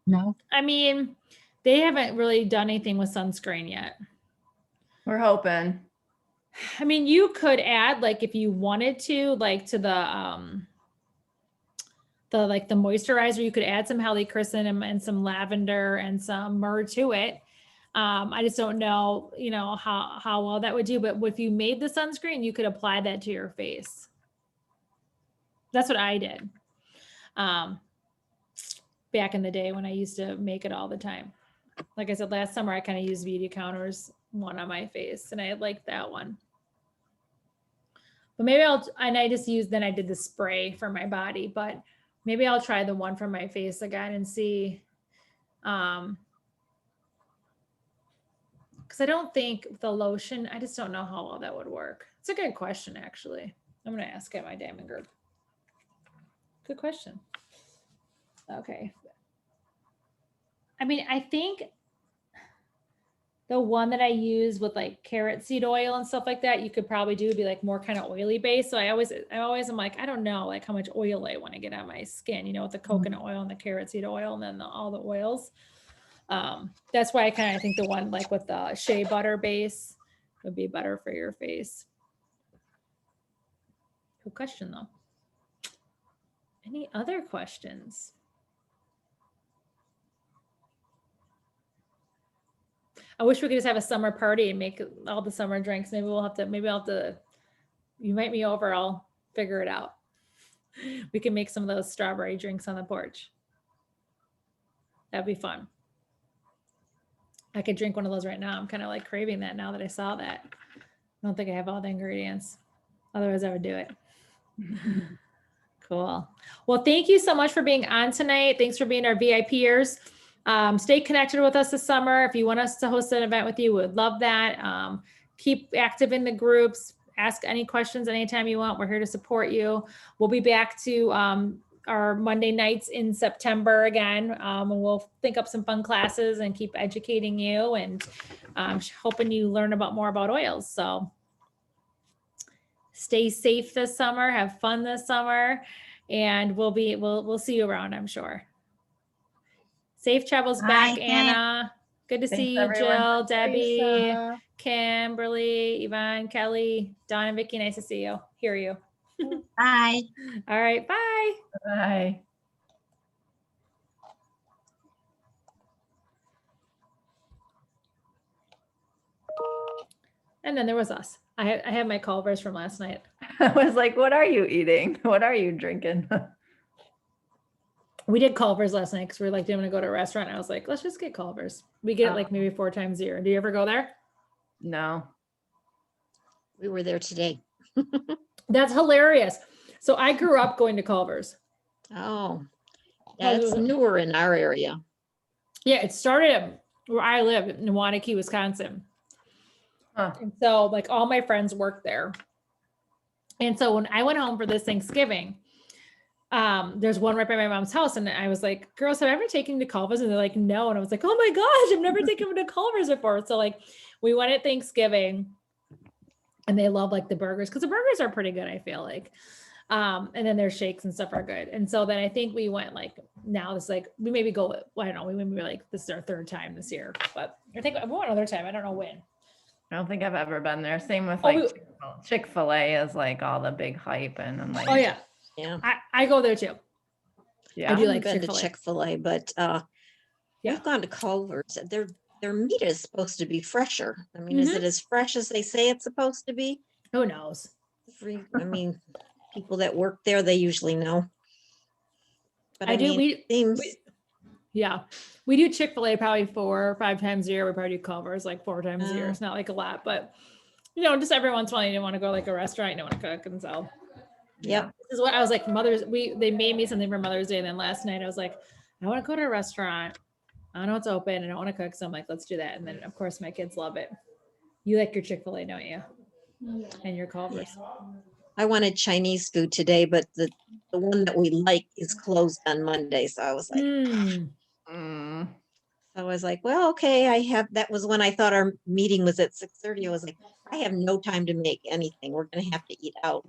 S7: No.
S1: I mean, they haven't really done anything with sunscreen yet.
S3: We're hoping.
S1: I mean, you could add, like, if you wanted to, like, to the moisturizer, you could add some helichrysum and some lavender and some myrrh to it. I just don't know, how well that would do, but if you made the sunscreen, you could apply that to your face. That's what I did. Back in the day when I used to make it all the time. Like I said, last summer, I kind of used Beauty Counter's one on my face, and I liked that one. But maybe I did the spray for my body, but maybe I'll try the one for my face again and see. Because I don't think the lotion, I just don't know how well that would work. It's a good question, actually. I'm going to ask at my Diamond group. Good question. Okay. I mean, I think the one that I use with like carrot seed oil and stuff like that, you could probably be like more kind of oily based. So I always am like, I don't know like how much oil I want to get on my skin, with the coconut oil and the carrot seed oil and then all the oils. That's why I kind of think the one like with the shea butter base would be better for your face. Good question though. Any other questions? I wish we could just have a summer party and make all the summer drinks. Maybe I'll have to, you invite me over, I'll figure it out. We can make some of those strawberry drinks on the porch. That'd be fun. I could drink one of those right now. I'm kind of like craving that now that I saw that. I don't think I have all the ingredients. Otherwise I would do it. Cool. Well, thank you so much for being on tonight. Thanks for being our VIPers. Stay connected with us this summer. If you want us to host an event with you, we would love that. Keep active in the groups. Ask any questions anytime you want. We're here to support you. We'll be back to our Monday nights in September again. And we'll think up some fun classes and keep educating you and hoping you learn more about oils. So stay safe this summer. Have fun this summer. And we'll see you around, I'm sure. Safe travels back,
S7: Bye,
S1: Anna. Good to see you,
S3: everyone.
S1: Jill, Debbie,
S3: Lisa.
S1: Kimberly, Yvonne, Kelly, Dawn, and Vicky. Nice to see you, hear you.
S7: Bye.
S1: All right, bye.
S3: Bye.
S1: And then there was us. I had my Culvers from last night.
S3: I was like, what are you eating? What are you drinking?
S1: We did Culvers last night because we were like, didn't want to go to a restaurant. I was like, let's just get Culvers. We get it like maybe 4 times a year. Do you ever go there?
S3: No.
S5: We were there today.
S1: That's hilarious. So I grew up going to Culvers.
S5: Oh,
S1: How
S5: that's
S1: was it?
S5: newer in our area.
S1: Yeah, it started where I live in Wanakee, Wisconsin.
S3: Huh.
S1: And so like all my friends worked there. And so when I went home for this Thanksgiving, there's one right by my mom's house. And I was like, girls, have I ever taken you to Culver's? And they're like, no. And I was like, oh my gosh, I've never taken them to Culver's before. So like we went at Thanksgiving and they love like the burgers because the burgers are pretty good, I feel like. And then their shakes and stuff are good. And so then I think we went like, now it's like, we maybe go, I don't know, we maybe like, this is our 3rd time this year, but I think we went another time. I don't know when.
S3: I don't think I've ever been there. Same with
S1: Oh,
S3: like
S1: we-
S3: Chick-fil-A is like all the big hype and I'm like,
S1: Oh yeah,
S5: Yeah.
S1: I go there too.
S3: yeah.
S1: I do
S5: I've
S1: like
S5: been to
S1: Chick-fil-A.
S5: Chick-fil-A, but
S1: Yeah.
S5: we've gone to Culver's. Their meat is supposed to be fresher. I mean, is it as fresh as they say it's supposed to be?
S1: Who knows?
S5: I mean, people that work there, they usually know. But
S1: I do.
S5: mean, it seems,
S1: Yeah, we do Chick-fil-A probably 4 or 5 times a year. We probably do Culver's like 4 times a year.
S5: Oh.
S1: It's not like a lot, but you know, just every once in a while, you don't want to go like a restaurant, you don't want to cook, and so
S5: yep.
S1: this is what I was like. They made me something for Mother's Day, and then last night I was like, I want to go to a restaurant. I don't know it's open. I don't want to cook, so I'm like, let's do that. And then of course my kids love it. You like your Chick-fil-A, don't you? And your Culver's.
S5: I wanted Chinese food today, but the one that we like is closed on Monday. So I was like,
S3: Mm.
S5: well, okay, that was when I thought our meeting was at 6:30. I was like, I have no time to make anything. We're gonna have to eat out.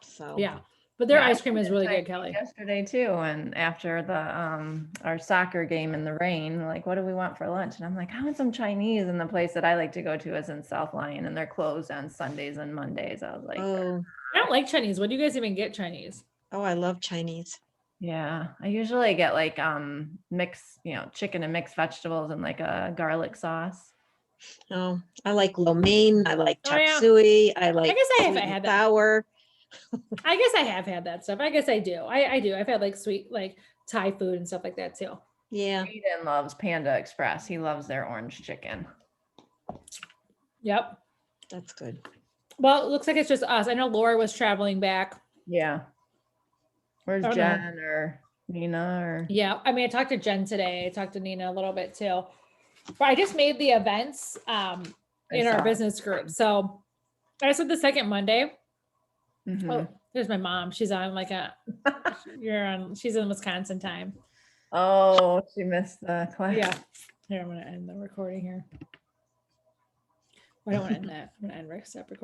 S5: So
S1: Yeah, but their
S3: Yeah,
S1: ice cream is really
S3: Chinese
S1: good, Kelly.
S3: Yesterday too, and after the our soccer game in the rain, like, what do we want for lunch? And I'm like, I want some Chinese. And the place that I like to go to is in South Lyon, and they're closed on Sundays and Mondays. I was like,
S5: oh,
S1: I don't like Chinese. What do you guys even get Chinese?
S5: I love Chinese.
S3: yeah. I usually get like mixed, chicken and mixed vegetables and like a garlic sauce.
S5: Oh, I like lo mein. I like
S1: Oh, yeah.
S5: chop suey. I like
S1: guess I haven't
S5: sweet and
S1: had that.
S5: sour.
S1: I guess I have had that stuff. I guess I do. I do. I've had like sweet, like Thai food and stuff like that too.
S5: Yeah.
S3: Aiden loves Panda Express. He loves their orange chicken.
S1: Yep.
S5: That's good.
S1: Well, it looks like it's just us. I know Laura was traveling back.
S3: Yeah. Where's
S1: I don't know.
S3: Jen or Nina or?
S1: Yeah. I mean, I talked to Jen today. I talked to Nina a little bit too. But I just made the events in our
S3: saw.
S1: business group. So I said the second Monday.
S3: Mhm.
S1: Oh, there's my mom. She's on like she's in Wisconsin time.
S3: Oh, she missed the class.
S1: Yeah. Here, I'm gonna end the recording here. I don't want to end that. I'm gonna end recording.